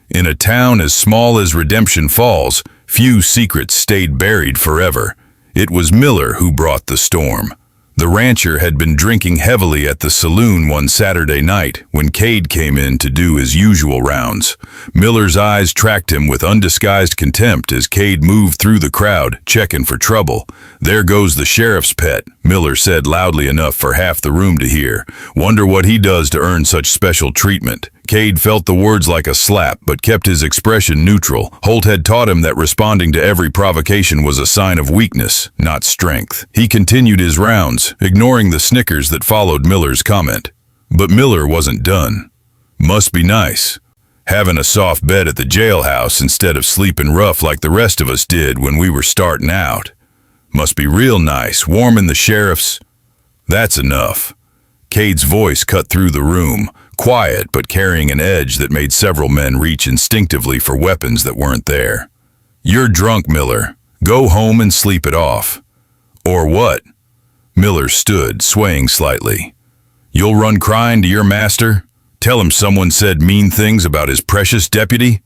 In a town as small as Redemption Falls, few secrets stayed buried forever. It was Miller who brought the storm. The rancher had been drinking heavily at the saloon one Saturday night when Cade came in to do his usual rounds. Miller's eyes tracked him with undisguised contempt as Cade moved through the crowd, checking for trouble. "There goes the sheriff's pet," Miller said loudly enough for half the room to hear. "Wonder what he does to earn such special treatment." Cade felt the words like a slap, but kept his expression neutral. Holt had taught him that responding to every provocation was a sign of weakness, not strength. He continued his rounds, ignoring the snickers that followed Miller's comment. But Miller wasn't done. "Must be nice, having a soft bed at the jailhouse instead of sleeping rough like the rest of us did when we were starting out. Must be real nice, warming the sheriff's—" "That's enough." Cade's voice cut through the room, quiet but carrying an edge that made several men reach instinctively for weapons that weren't there. "You're drunk, Miller. Go home and sleep it off." "Or what?" Miller stood, swaying slightly. "You'll run crying to your master? Tell him someone said mean things about his precious deputy?"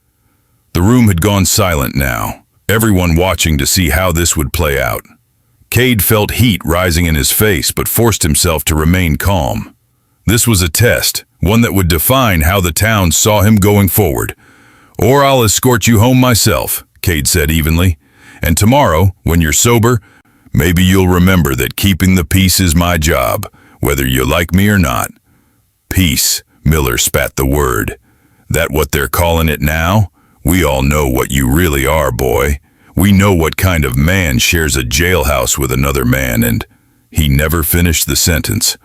The room had gone silent now, everyone watching to see how this would play out. Cade felt heat rising in his face but forced himself to remain calm. This was a test, one that would define how the town saw him going forward. "Or I'll escort you home myself," Cade said evenly. "And tomorrow, when you're sober, maybe you'll remember that keeping the peace is my job, whether you like me or not." "Peace," Miller spat the word. "That what they're calling it now? We all know what you really are, boy. We know what kind of man shares a jailhouse with another man," and he never finished the sentence.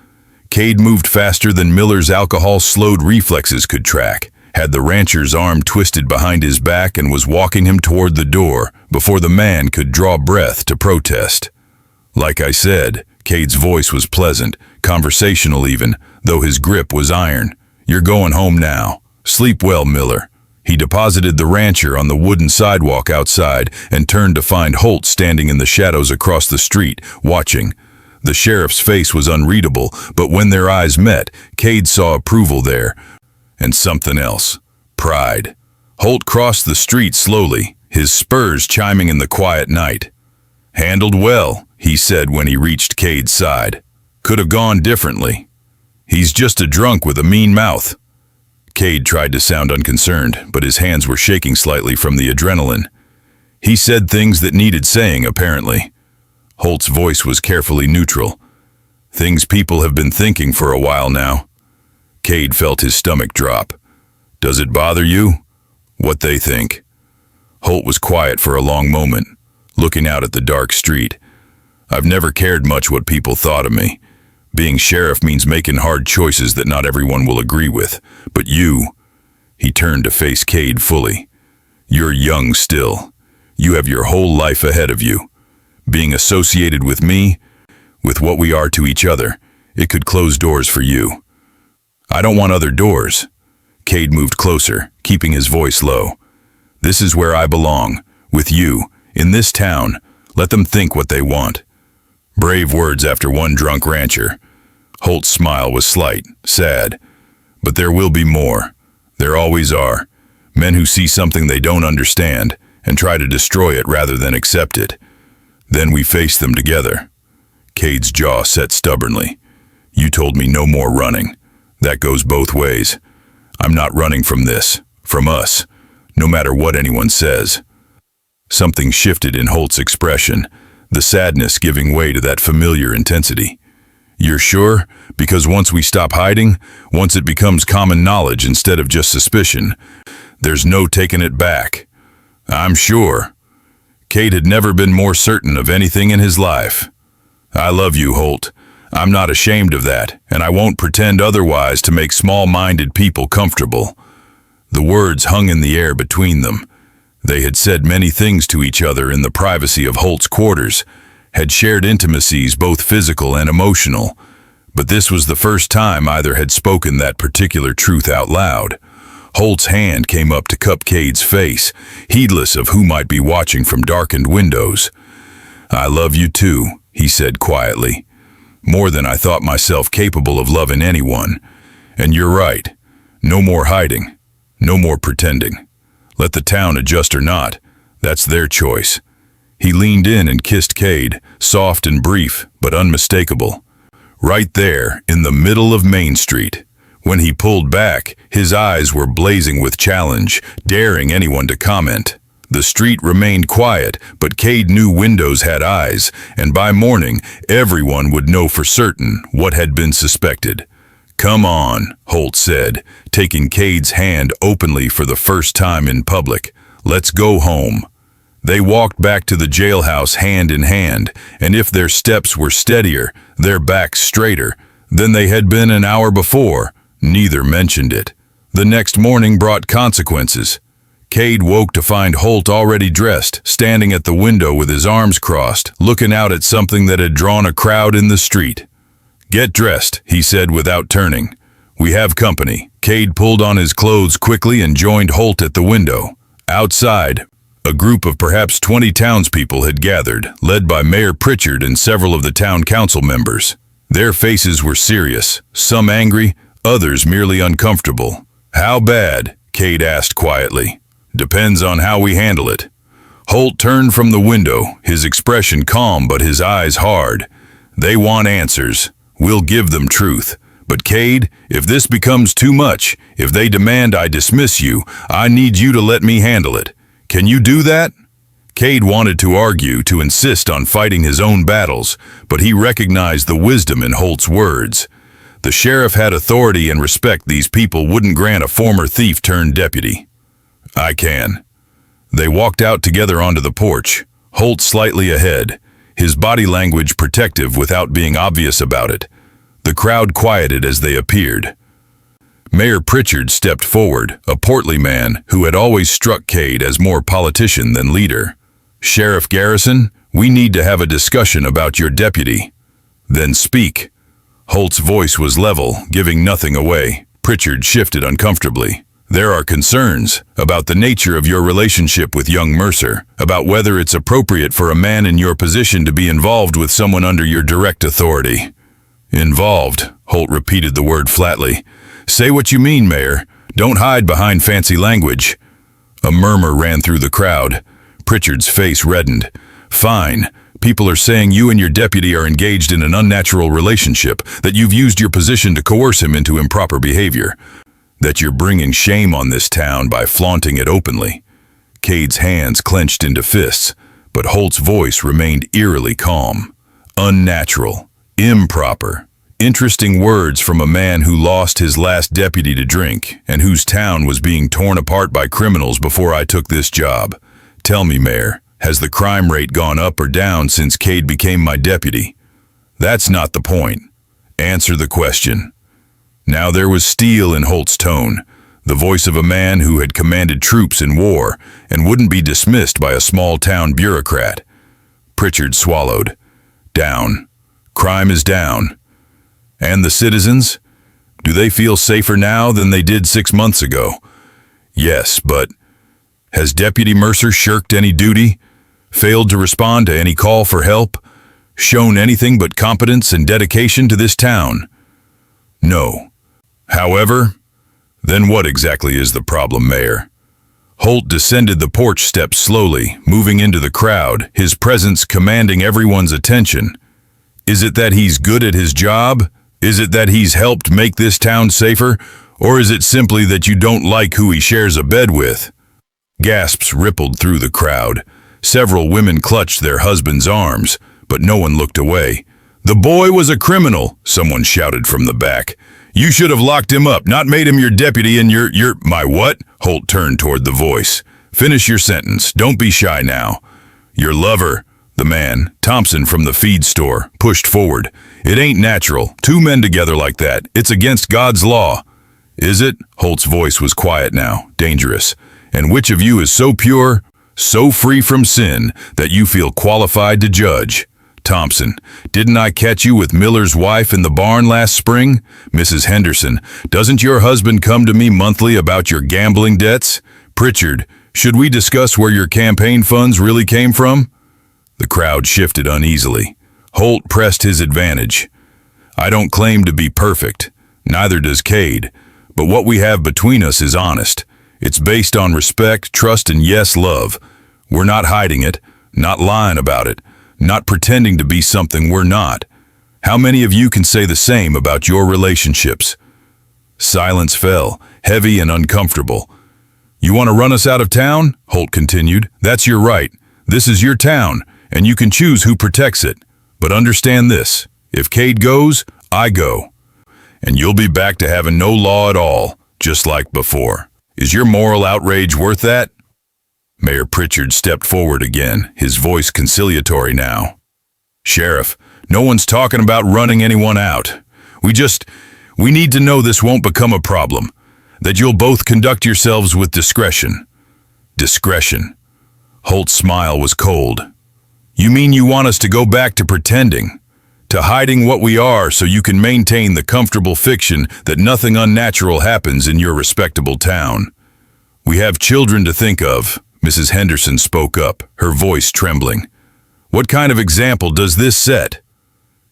Cade moved faster than Miller's alcohol-slowed reflexes could track, had the rancher's arm twisted behind his back and was walking him toward the door before the man could draw breath to protest. "Like I said," Cade's voice was pleasant, conversational even, though his grip was iron. "You're going home now. Sleep well, Miller." He deposited the rancher on the wooden sidewalk outside and turned to find Holt standing in the shadows across the street, watching. The sheriff's face was unreadable, but when their eyes met, Cade saw approval there, and something else. Pride. Holt crossed the street slowly, his spurs chiming in the quiet night. "Handled well," he said when he reached Cade's side. "Could have gone differently. He's just a drunk with a mean mouth." Cade tried to sound unconcerned, but his hands were shaking slightly from the adrenaline. "He said things that needed saying, apparently." Holt's voice was carefully neutral. "Things people have been thinking for a while now." Cade felt his stomach drop. "Does it bother you? What they think?" Holt was quiet for a long moment, looking out at the dark street. "I've never cared much what people thought of me. Being sheriff means making hard choices that not everyone will agree with. But you—" He turned to face Cade fully. "You're young still. You have your whole life ahead of you. Being associated with me, with what we are to each other, it could close doors for you. I don't want other doors." Cade moved closer, keeping his voice low. "This is where I belong, with you, in this town. Let them think what they want." Brave words after one drunk rancher. Holt's smile was slight, sad. "But there will be more. There always are. Men who see something they don't understand and try to destroy it rather than accept it. Then we face them together." Cade's jaw set stubbornly. "You told me no more running. That goes both ways. I'm not running from this, from us, no matter what anyone says." Something shifted in Holt's expression, the sadness giving way to that familiar intensity. You're sure? Because once we stop hiding, once it becomes common knowledge instead of just suspicion, there's no taking it back. I'm sure. Cade had never been more certain of anything in his life. I love you, Holt. I'm not ashamed of that, and I won't pretend otherwise to make small-minded people comfortable. The words hung in the air between them. They had said many things to each other in the privacy of Holt's quarters, had shared intimacies both physical and emotional, but this was the first time either had spoken that particular truth out loud. Holt's hand came up to cup Cade's face, heedless of who might be watching from darkened windows. I love you too, he said quietly. More than I thought myself capable of loving anyone. And you're right. No more hiding. No more pretending. Let the town adjust or not. That's their choice. He leaned in and kissed Cade, soft and brief, but unmistakable. Right there, in the middle of Main Street. When he pulled back, his eyes were blazing with challenge, daring anyone to comment. The street remained quiet, but Cade knew windows had eyes, and by morning, everyone would know for certain what had been suspected. Come on, Holt said, taking Cade's hand openly for the first time in public. Let's go home. They walked back to the jailhouse hand in hand, and if their steps were steadier, their backs straighter, than they had been an hour before, neither mentioned it. The next morning brought consequences. Cade woke to find Holt already dressed, standing at the window with his arms crossed, looking out at something that had drawn a crowd in the street. Get dressed, he said without turning. We have company. Cade pulled on his clothes quickly and joined Holt at the window. Outside, a group of perhaps 20 townspeople had gathered, led by Mayor Pritchard and several of the town council members. Their faces were serious, some angry, others merely uncomfortable. How bad? Cade asked quietly. Depends on how we handle it. Holt turned from the window, his expression calm but his eyes hard. They want answers. We'll give them truth. But Cade, if this becomes too much, if they demand I dismiss you, I need you to let me handle it. Can you do that? Cade wanted to argue, to insist on fighting his own battles, but he recognized the wisdom in Holt's words. The sheriff had authority and respect these people wouldn't grant a former thief turned deputy. I can. They walked out together onto the porch, Holt slightly ahead, his body language protective without being obvious about it. The crowd quieted as they appeared. Mayor Pritchard stepped forward, a portly man who had always struck Cade as more politician than leader. Sheriff Garrison, we need to have a discussion about your deputy. Then speak. Holt's voice was level, giving nothing away. Pritchard shifted uncomfortably. There are concerns about the nature of your relationship with young Mercer, about whether it's appropriate for a man in your position to be involved with someone under your direct authority. Involved, Holt repeated the word flatly. Say what you mean, Mayor. Don't hide behind fancy language. A murmur ran through the crowd. Pritchard's face reddened. Fine. People are saying you and your deputy are engaged in an unnatural relationship, that you've used your position to coerce him into improper behavior, that you're bringing shame on this town by flaunting it openly. Cade's hands clenched into fists, but Holt's voice remained eerily calm. Unnatural. Improper. Interesting words from a man who lost his last deputy to drink and whose town was being torn apart by criminals before I took this job. Tell me, Mayor, has the crime rate gone up or down since Cade became my deputy? That's not the point. Answer the question. Now there was steel in Holt's tone, the voice of a man who had commanded troops in war and wouldn't be dismissed by a small-town bureaucrat. Pritchard swallowed. Down. Crime is down. And the citizens? Do they feel safer now than they did 6 months ago? Yes, but has Deputy Mercer shirked any duty? Failed to respond to any call for help? Shown anything but competence and dedication to this town? No. However, then what exactly is the problem, Mayor? Holt descended the porch steps slowly, moving into the crowd, his presence commanding everyone's attention. Is it that he's good at his job? Is it that he's helped make this town safer? Or is it simply that you don't like who he shares a bed with? Gasps rippled through the crowd. Several women clutched their husbands' arms, but no one looked away. "The boy was a criminal," someone shouted from the back. "You should have locked him up, not made him your deputy and your—" "My what?" Holt turned toward the voice. "Finish your sentence. Don't be shy now." "Your lover," the man, Thompson from the feed store, pushed forward. "It ain't natural. Two men together like that. It's against God's law." "Is it?" Holt's voice was quiet now, dangerous. "And which of you is so pure, so free from sin, that you feel qualified to judge?" Thompson: "Didn't I catch you with Miller's wife in the barn last spring?" Mrs. Henderson: "Doesn't your husband come to me monthly about your gambling debts?" Pritchard: "Should we discuss where your campaign funds really came from?" The crowd shifted uneasily. Holt pressed his advantage. "I don't claim to be perfect. Neither does Cade. But what we have between us is honest. It's based on respect, trust, and yes, love. We're not hiding it, not lying about it, not pretending to be something we're not. How many of you can say the same about your relationships?" Silence fell, heavy and uncomfortable. "You want to run us out of town?" Holt continued. "That's your right. This is your town, and you can choose who protects it. But understand this, if Cade goes, I go. And you'll be back to having no law at all, just like before. Is your moral outrage worth that?" Mayor Pritchard stepped forward again, his voice conciliatory now. "Sheriff, no one's talking about running anyone out. We need to know this won't become a problem, that you'll both conduct yourselves with discretion." Discretion. Holt's smile was cold. "You mean you want us to go back to pretending, to hiding what we are so you can maintain the comfortable fiction that nothing unnatural happens in your respectable town? We have children to think of." Mrs. Henderson spoke up, her voice trembling. "What kind of example does this set?"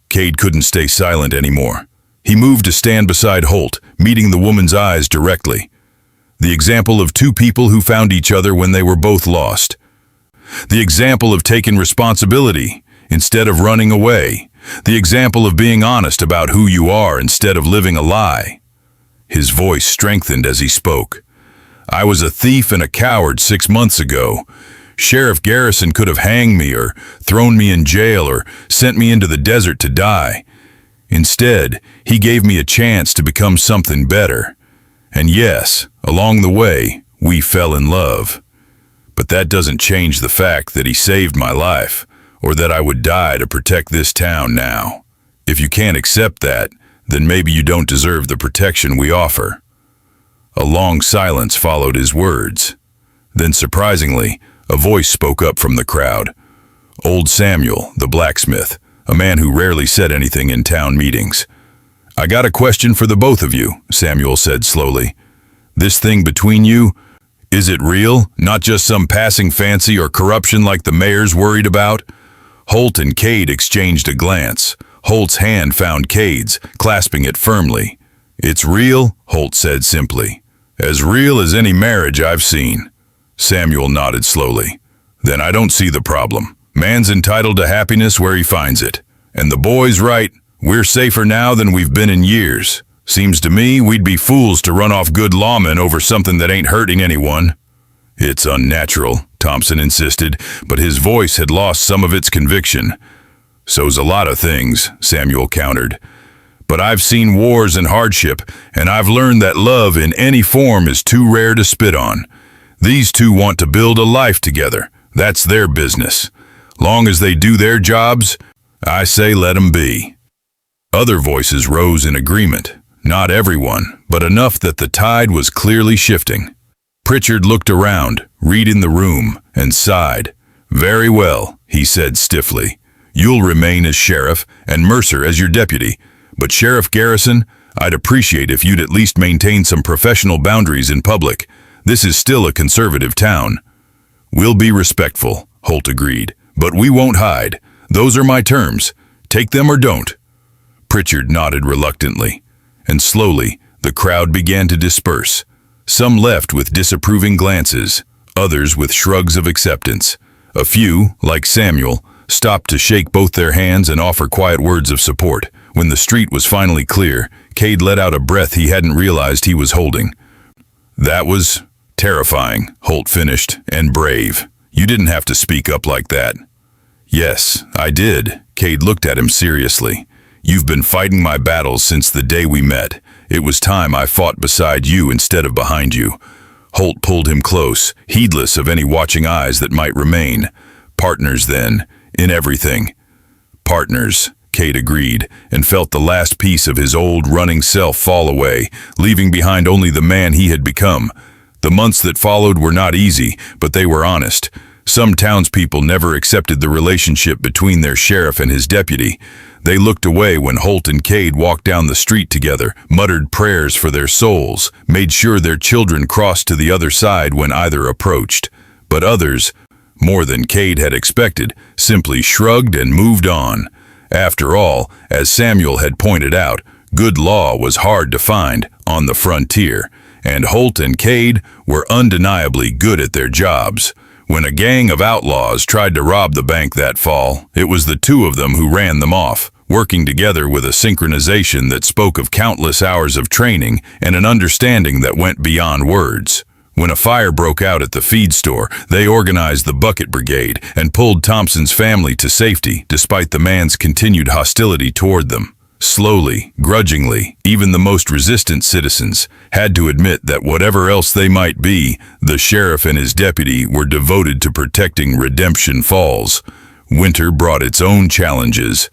Cade couldn't stay silent anymore. He moved to stand beside Holt, meeting the woman's eyes directly. The example of two people who found each other when they were both lost. The example of taking responsibility instead of running away. The example of being honest about who you are instead of living a lie. His voice strengthened as he spoke. "I was a thief and a coward 6 months ago. Sheriff Garrison could have hanged me or thrown me in jail or sent me into the desert to die. Instead, he gave me a chance to become something better. And yes, along the way, we fell in love. But that doesn't change the fact that he saved my life, or that I would die to protect this town now. If you can't accept that, then maybe you don't deserve the protection we offer." A long silence followed his words. Then, surprisingly, a voice spoke up from the crowd. Old Samuel, the blacksmith, a man who rarely said anything in town meetings. "I got a question for the both of you," Samuel said slowly. "This thing between you, is it real? Not just some passing fancy or corruption like the mayor's worried about?" Holt and Cade exchanged a glance. Holt's hand found Cade's, clasping it firmly. "It's real," Holt said simply. "As real as any marriage I've seen." Samuel nodded slowly. "Then I don't see the problem. Man's entitled to happiness where he finds it. And the boy's right. We're safer now than we've been in years. Seems to me we'd be fools to run off good lawmen over something that ain't hurting anyone." "It's unnatural," Thompson insisted, but his voice had lost some of its conviction. "So's a lot of things," Samuel countered. "But I've seen wars and hardship, and I've learned that love in any form is too rare to spit on. These two want to build a life together. That's their business. Long as they do their jobs, I say let 'em be." Other voices rose in agreement. Not everyone, but enough that the tide was clearly shifting. Pritchard looked around, reading the room, and sighed. "Very well," he said stiffly. "You'll remain as sheriff, and Mercer as your deputy. But Sheriff Garrison, I'd appreciate if you'd at least maintain some professional boundaries in public. This is still a conservative town." "We'll be respectful," Holt agreed. "But we won't hide. Those are my terms. Take them or don't." Pritchard nodded reluctantly, and slowly the crowd began to disperse. Some left with disapproving glances, others with shrugs of acceptance. A few, like Samuel, stopped to shake both their hands and offer quiet words of support. When the street was finally clear, Cade let out a breath he hadn't realized he was holding. "That was terrifying," Holt finished, "and brave. You didn't have to speak up like that." Yes, I did. Cade looked at him seriously. You've been fighting my battles since the day we met. It was time I fought beside you instead of behind you. Holt pulled him close, heedless of any watching eyes that might remain. Partners then, in everything. Partners, Cade agreed, and felt the last piece of his old running self fall away, leaving behind only the man he had become. The months that followed were not easy, but they were honest. Some townspeople never accepted the relationship between their sheriff and his deputy. They looked away when Holt and Cade walked down the street together, muttered prayers for their souls, made sure their children crossed to the other side when either approached. But others, more than Cade had expected, simply shrugged and moved on. After all, as Samuel had pointed out, good law was hard to find on the frontier, and Holt and Cade were undeniably good at their jobs. When a gang of outlaws tried to rob the bank that fall, it was the two of them who ran them off, working together with a synchronization that spoke of countless hours of training and an understanding that went beyond words. When a fire broke out at the feed store, they organized the bucket brigade and pulled Thompson's family to safety despite the man's continued hostility toward them. Slowly, grudgingly, even the most resistant citizens had to admit that whatever else they might be, the sheriff and his deputy were devoted to protecting Redemption Falls. Winter brought its own challenges.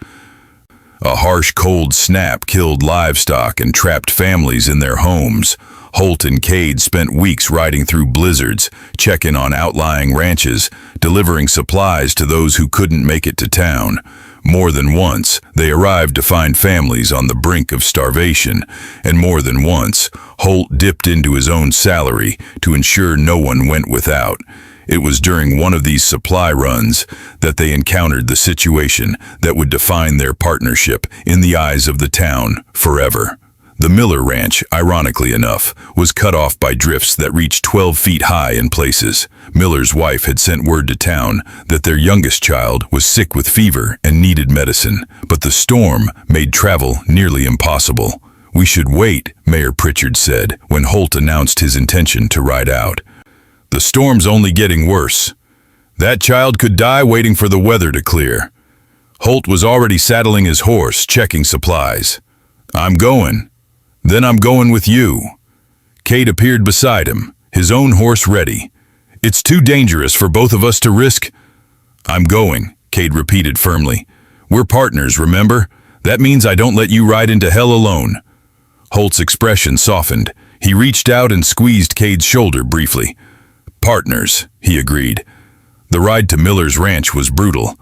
A harsh cold snap killed livestock and trapped families in their homes. Holt and Cade spent weeks riding through blizzards, checking on outlying ranches, delivering supplies to those who couldn't make it to town. More than once, they arrived to find families on the brink of starvation, and more than once, Holt dipped into his own salary to ensure no one went without. It was during one of these supply runs that they encountered the situation that would define their partnership in the eyes of the town forever. The Miller Ranch, ironically enough, was cut off by drifts that reached 12 feet high in places. Miller's wife had sent word to town that their youngest child was sick with fever and needed medicine, but the storm made travel nearly impossible. "We should wait," Mayor Pritchard said when Holt announced his intention to ride out. "The storm's only getting worse. That child could die waiting for the weather to clear." Holt was already saddling his horse, checking supplies. "I'm going. Then I'm going with you." Cade appeared beside him, his own horse ready. "It's too dangerous for both of us to risk." "I'm going," Cade repeated firmly. "We're partners, remember? That means I don't let you ride into hell alone." Holt's expression softened. He reached out and squeezed Cade's shoulder briefly. "Partners," he agreed. The ride to Miller's ranch was brutal.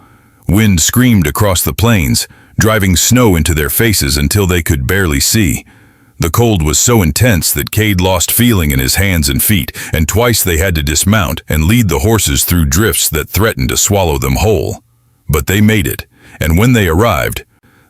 Wind screamed across the plains, driving snow into their faces until they could barely see. The cold was so intense that Cade lost feeling in his hands and feet, and twice they had to dismount and lead the horses through drifts that threatened to swallow them whole. But they made it, and when they arrived,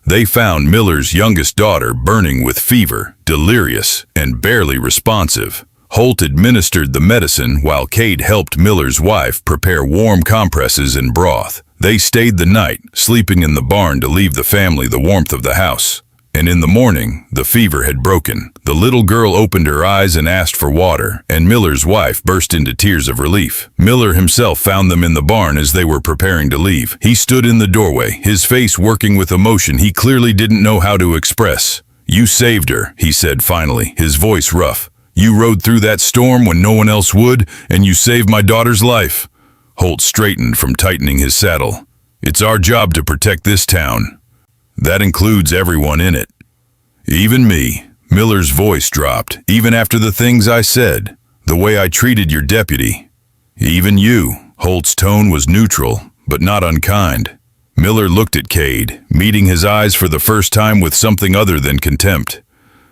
they found Miller's youngest daughter burning with fever, delirious, and barely responsive. Holt administered the medicine while Cade helped Miller's wife prepare warm compresses and broth. They stayed the night, sleeping in the barn to leave the family the warmth of the house. And in the morning, the fever had broken. The little girl opened her eyes and asked for water, and Miller's wife burst into tears of relief. Miller himself found them in the barn as they were preparing to leave. He stood in the doorway, his face working with emotion he clearly didn't know how to express. "You saved her," he said finally, his voice rough. "You rode through that storm when no one else would, and you saved my daughter's life." Holt straightened from tightening his saddle. "It's our job to protect this town. That includes everyone in it. Even me." Miller's voice dropped. "Even after the things I said, the way I treated your deputy. Even you." Holt's tone was neutral, but not unkind. Miller looked at Cade, meeting his eyes for the first time with something other than contempt.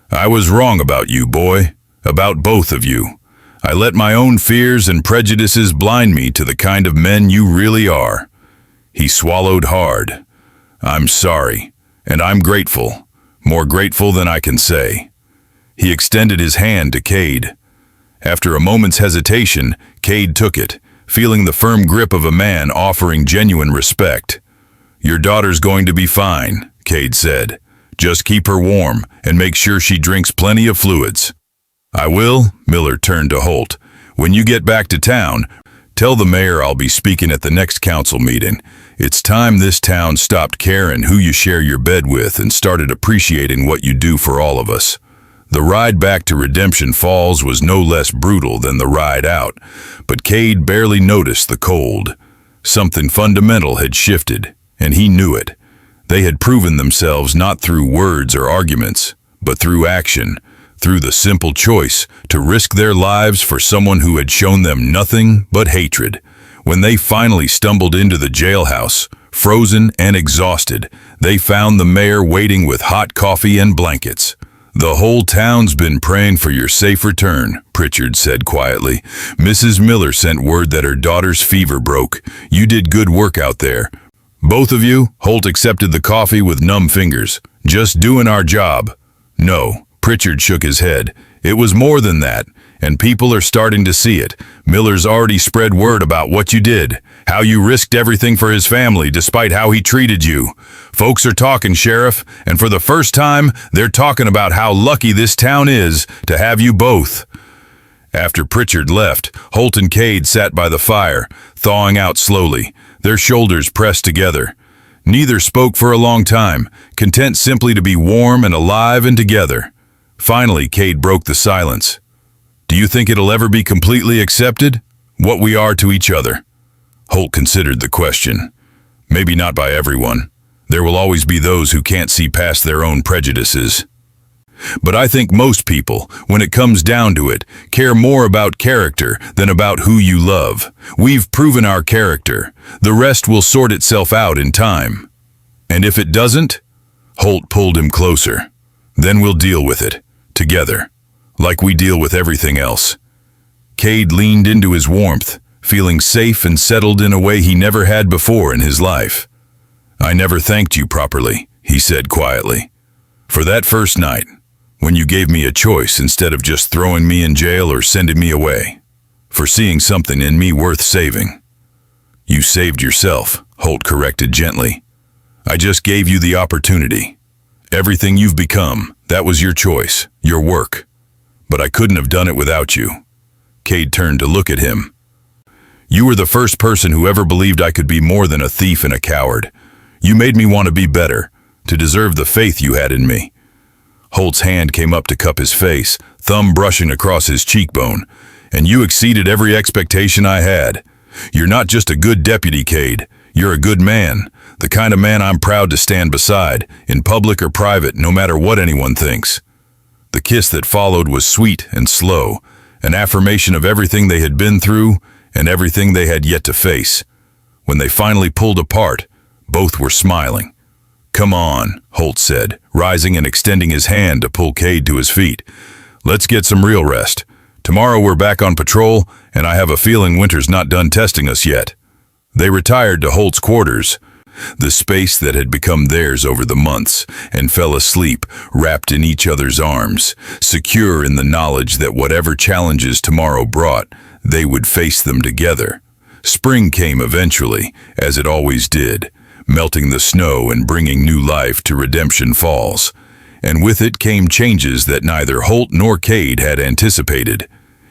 "I was wrong about you, boy. About both of you. I let my own fears and prejudices blind me to the kind of men you really are." He swallowed hard. "I'm sorry. And I'm grateful, more grateful than I can say." He extended his hand to Cade. After a moment's hesitation, Cade took it, feeling the firm grip of a man offering genuine respect. "Your daughter's going to be fine," Cade said. "Just keep her warm and make sure she drinks plenty of fluids." "I will," Miller turned to Holt. "When you get back to town, tell the mayor I'll be speaking at the next council meeting. It's time this town stopped caring who you share your bed with and started appreciating what you do for all of us. The ride back to Redemption Falls was no less brutal than the ride out, but Cade barely noticed the cold. Something fundamental had shifted, and he knew it. They had proven themselves not through words or arguments, but through action, through the simple choice to risk their lives for someone who had shown them nothing but hatred. When they finally stumbled into the jailhouse, frozen and exhausted, they found the mayor waiting with hot coffee and blankets. "The whole town's been praying for your safe return," Pritchard said quietly. "Mrs. Miller sent word that her daughter's fever broke. You did good work out there." "Both of you?" Holt accepted the coffee with numb fingers. "Just doing our job." "No," Pritchard shook his head. "It was more than that, and people are starting to see it. Miller's already spread word about what you did, how you risked everything for his family despite how he treated you. Folks are talking, Sheriff, and for the first time, they're talking about how lucky this town is to have you both." After Pritchard left, Holt and Cade sat by the fire, thawing out slowly, their shoulders pressed together. Neither spoke for a long time, content simply to be warm and alive and together. Finally, Cade broke the silence. "Do you think it'll ever be completely accepted, what we are to each other?" Holt considered the question. "Maybe not by everyone. There will always be those who can't see past their own prejudices. But I think most people, when it comes down to it, care more about character than about who you love. We've proven our character. The rest will sort itself out in time. And if it doesn't?" Holt pulled him closer. "Then we'll deal with it, together, like we deal with everything else." Cade leaned into his warmth, feeling safe and settled in a way he never had before in his life. "I never thanked you properly," he said quietly. "For that first night, when you gave me a choice instead of just throwing me in jail or sending me away. For seeing something in me worth saving." "You saved yourself," Holt corrected gently. "I just gave you the opportunity. Everything you've become, that was your choice, your work. But I couldn't have done it without you." Cade turned to look at him. "You were the first person who ever believed I could be more than a thief and a coward. You made me want to be better, to deserve the faith you had in me." Holt's hand came up to cup his face, thumb brushing across his cheekbone. "And you exceeded every expectation I had. You're not just a good deputy, Cade. You're a good man, the kind of man I'm proud to stand beside, in public or private, no matter what anyone thinks." The kiss that followed was sweet and slow, an affirmation of everything they had been through and everything they had yet to face. When they finally pulled apart, both were smiling. "Come on," Holt said, rising and extending his hand to pull Cade to his feet. "Let's get some real rest. Tomorrow we're back on patrol, and I have a feeling winter's not done testing us yet." They retired to Holt's quarters, the space that had become theirs over the months, and fell asleep, wrapped in each other's arms, secure in the knowledge that whatever challenges tomorrow brought, they would face them together. Spring came eventually, as it always did, melting the snow and bringing new life to Redemption Falls. And with it came changes that neither Holt nor Cade had anticipated.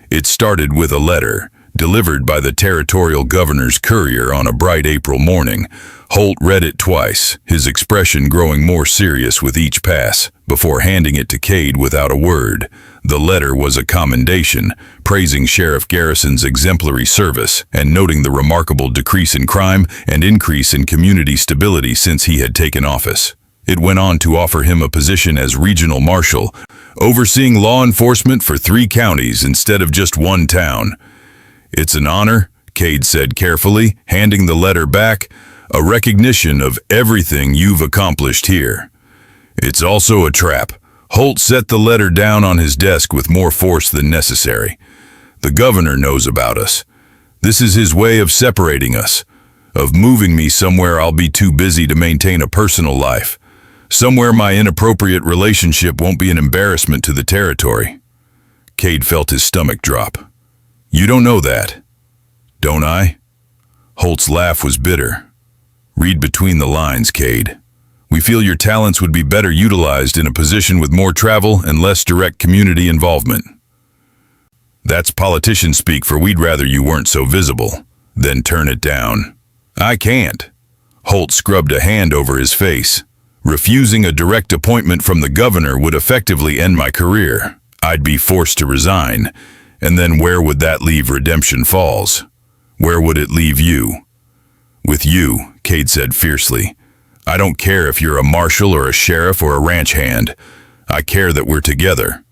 It started with a letter, delivered by the territorial governor's courier on a bright April morning. Holt read it twice, his expression growing more serious with each pass, before handing it to Cade without a word. The letter was a commendation, praising Sheriff Garrison's exemplary service and noting the remarkable decrease in crime and increase in community stability since he had taken office. It went on to offer him a position as regional marshal, overseeing law enforcement for 3 counties instead of just one town. "It's an honor," Cade said carefully, handing the letter back, "a recognition of everything you've accomplished here. It's also a trap." Holt set the letter down on his desk with more force than necessary. "The governor knows about us. This is his way of separating us, of moving me somewhere I'll be too busy to maintain a personal life, somewhere my inappropriate relationship won't be an embarrassment to the territory." Cade felt his stomach drop. "You don't know that, don't I?" Holt's laugh was bitter. "Read between the lines, Cade. We feel your talents would be better utilized in a position with more travel and less direct community involvement." "That's politician speak for we'd rather you weren't so visible." "Then turn it down." "I can't." Holt scrubbed a hand over his face. Refusing a direct appointment from the governor would effectively end my career. I'd be forced to resign. And then where would that leave Redemption Falls? Where would it leave you? With you, Cade said fiercely. I don't care if you're a marshal or a sheriff or a ranch hand. I care that we're together.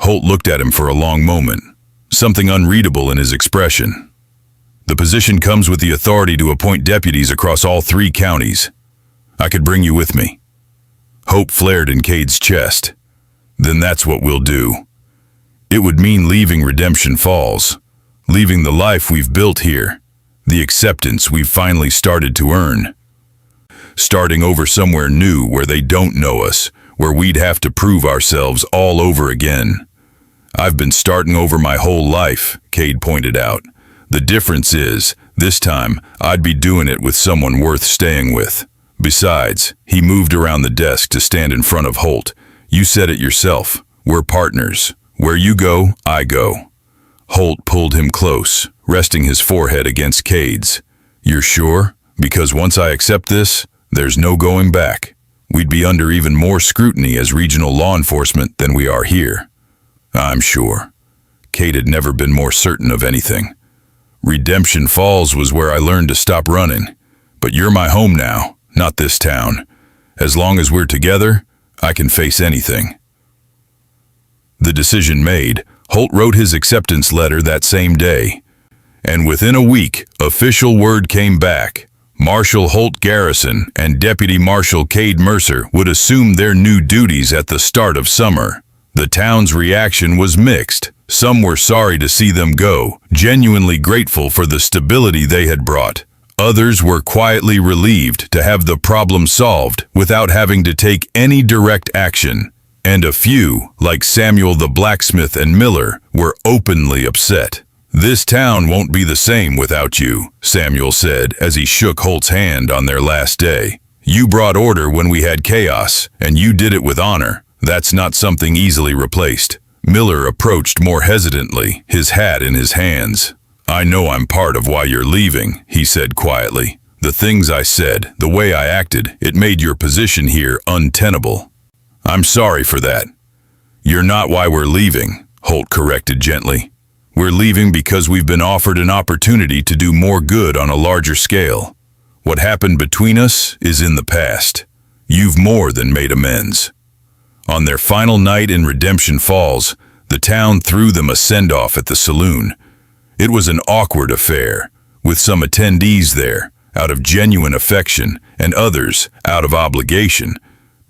Holt looked at him for a long moment, something unreadable in his expression. The position comes with the authority to appoint deputies across all 3 counties. I could bring you with me. Hope flared in Cade's chest. Then that's what we'll do. It would mean leaving Redemption Falls, leaving the life we've built here, the acceptance we've finally started to earn. Starting over somewhere new where they don't know us, where we'd have to prove ourselves all over again. I've been starting over my whole life, Cade pointed out. The difference is, this time, I'd be doing it with someone worth staying with. Besides, he moved around the desk to stand in front of Holt. You said it yourself. We're partners. Where you go, I go. Holt pulled him close, resting his forehead against Cade's. You're sure? Because once I accept this, there's no going back. We'd be under even more scrutiny as regional law enforcement than we are here. I'm sure. Cade had never been more certain of anything. Redemption Falls was where I learned to stop running. But you're my home now, not this town. As long as we're together, I can face anything. The decision made, Holt wrote his acceptance letter that same day. And within a week, official word came back. Marshal Holt Garrison and Deputy Marshal Cade Mercer would assume their new duties at the start of summer. The town's reaction was mixed. Some were sorry to see them go, genuinely grateful for the stability they had brought. Others were quietly relieved to have the problem solved without having to take any direct action. And a few, like Samuel the blacksmith and Miller, were openly upset. This town won't be the same without you, Samuel said as he shook Holt's hand on their last day. You brought order when we had chaos, and you did it with honor. That's not something easily replaced. Miller approached more hesitantly, his hat in his hands. I know I'm part of why you're leaving, he said quietly. The things I said, the way I acted, it made your position here untenable. I'm sorry for that. You're not why we're leaving, Holt corrected gently. We're leaving because we've been offered an opportunity to do more good on a larger scale. What happened between us is in the past. You've more than made amends. On their final night in Redemption Falls, the town threw them a send-off at the saloon. It was an awkward affair, with some attendees there, out of genuine affection, and others out of obligation.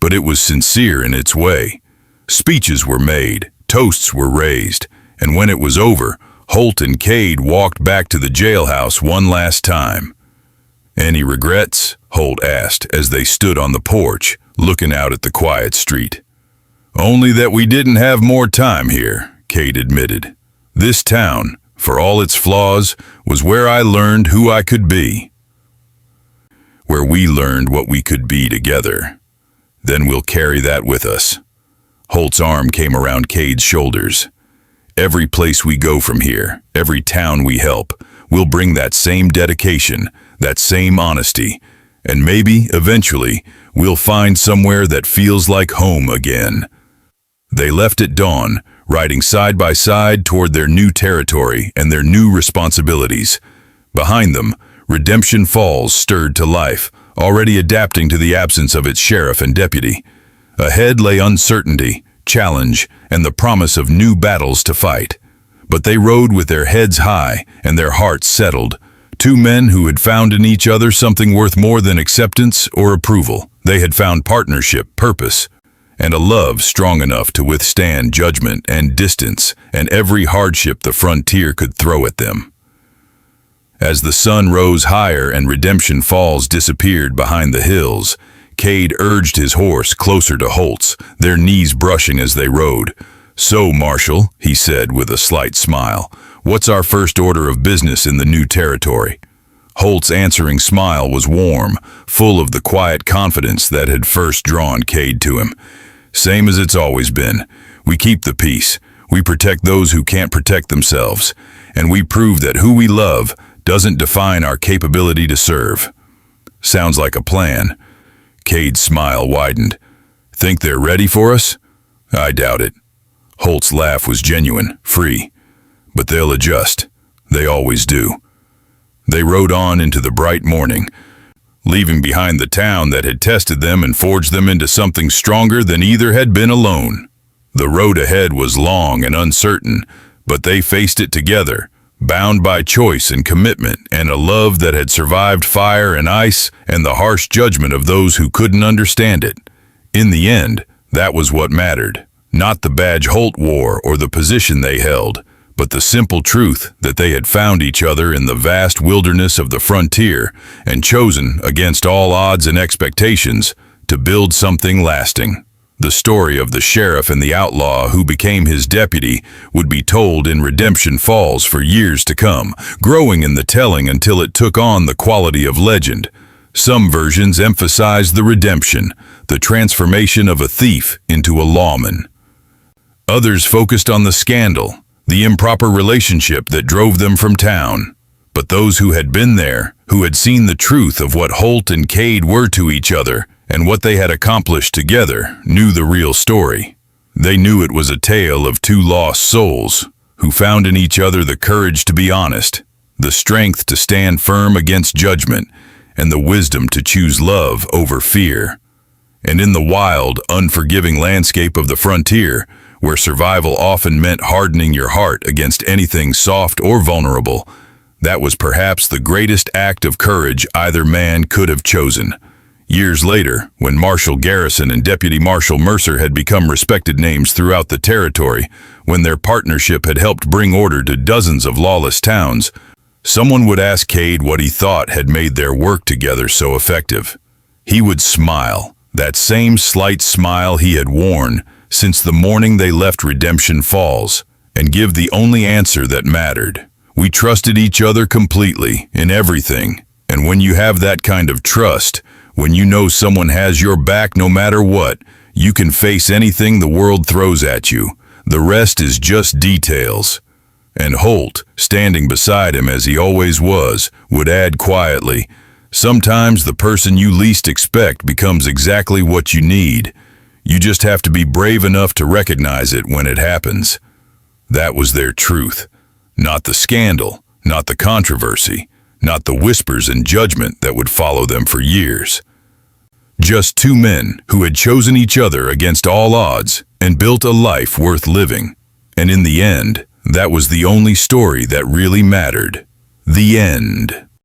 But it was sincere in its way. Speeches were made, toasts were raised, and when it was over, Holt and Cade walked back to the jailhouse one last time. Any regrets? Holt asked as they stood on the porch, looking out at the quiet street. Only that we didn't have more time here, Cade admitted. This town, for all its flaws, was where I learned who I could be. Where we learned what we could be together. Then we'll carry that with us. Holt's arm came around Cade's shoulders. Every place we go from here, every town we help, we'll bring that same dedication, that same honesty, and maybe, eventually, we'll find somewhere that feels like home again. They left at dawn, riding side by side toward their new territory and their new responsibilities. Behind them, Redemption Falls stirred to life, already adapting to the absence of its sheriff and deputy. Ahead lay uncertainty, challenge, and the promise of new battles to fight. But they rode with their heads high and their hearts settled. 2 men who had found in each other something worth more than acceptance or approval. They had found partnership, purpose, and a love strong enough to withstand judgment and distance and every hardship the frontier could throw at them. As the sun rose higher and Redemption Falls disappeared behind the hills, Cade urged his horse closer to Holt's, their knees brushing as they rode. So, Marshal, he said with a slight smile, what's our first order of business in the new territory? Holt's answering smile was warm, full of the quiet confidence that had first drawn Cade to him. Same as it's always been. We keep the peace. We protect those who can't protect themselves. And we prove that who we love doesn't define our capability to serve. Sounds like a plan. Cade's smile widened. Think they're ready for us? I doubt it. Holt's laugh was genuine, free. But they'll adjust. They always do. They rode on into the bright morning, leaving behind the town that had tested them and forged them into something stronger than either had been alone. The road ahead was long and uncertain, but they faced it together, bound by choice and commitment and a love that had survived fire and ice and the harsh judgment of those who couldn't understand it. In the end, that was what mattered. Not the badge Holt wore or the position they held, but the simple truth that they had found each other in the vast wilderness of the frontier and chosen, against all odds and expectations, to build something lasting. The story of the sheriff and the outlaw who became his deputy would be told in Redemption Falls for years to come, growing in the telling until it took on the quality of legend. Some versions emphasize the redemption, the transformation of a thief into a lawman. Others focused on the scandal, the improper relationship that drove them from town. But those who had been there, who had seen the truth of what Holt and Cade were to each other and what they had accomplished together, knew the real story. They knew it was a tale of two lost souls who found in each other the courage to be honest, the strength to stand firm against judgment, and the wisdom to choose love over fear. And in the wild, unforgiving landscape of the frontier, where survival often meant hardening your heart against anything soft or vulnerable, that was perhaps the greatest act of courage either man could have chosen. Years later, when Marshal Garrison and Deputy Marshal Mercer had become respected names throughout the territory, when their partnership had helped bring order to dozens of lawless towns, someone would ask Cade what he thought had made their work together so effective. He would smile, that same slight smile he had worn since the morning they left Redemption Falls, and give the only answer that mattered. We trusted each other completely, in everything, and when you have that kind of trust, when you know someone has your back no matter what, you can face anything the world throws at you. The rest is just details. And Holt, standing beside him as he always was, would add quietly, sometimes the person you least expect becomes exactly what you need. You just have to be brave enough to recognize it when it happens. That was their truth. Not the scandal, not the controversy, not the whispers and judgment that would follow them for years. Just two men who had chosen each other against all odds and built a life worth living. And in the end, that was the only story that really mattered. The end.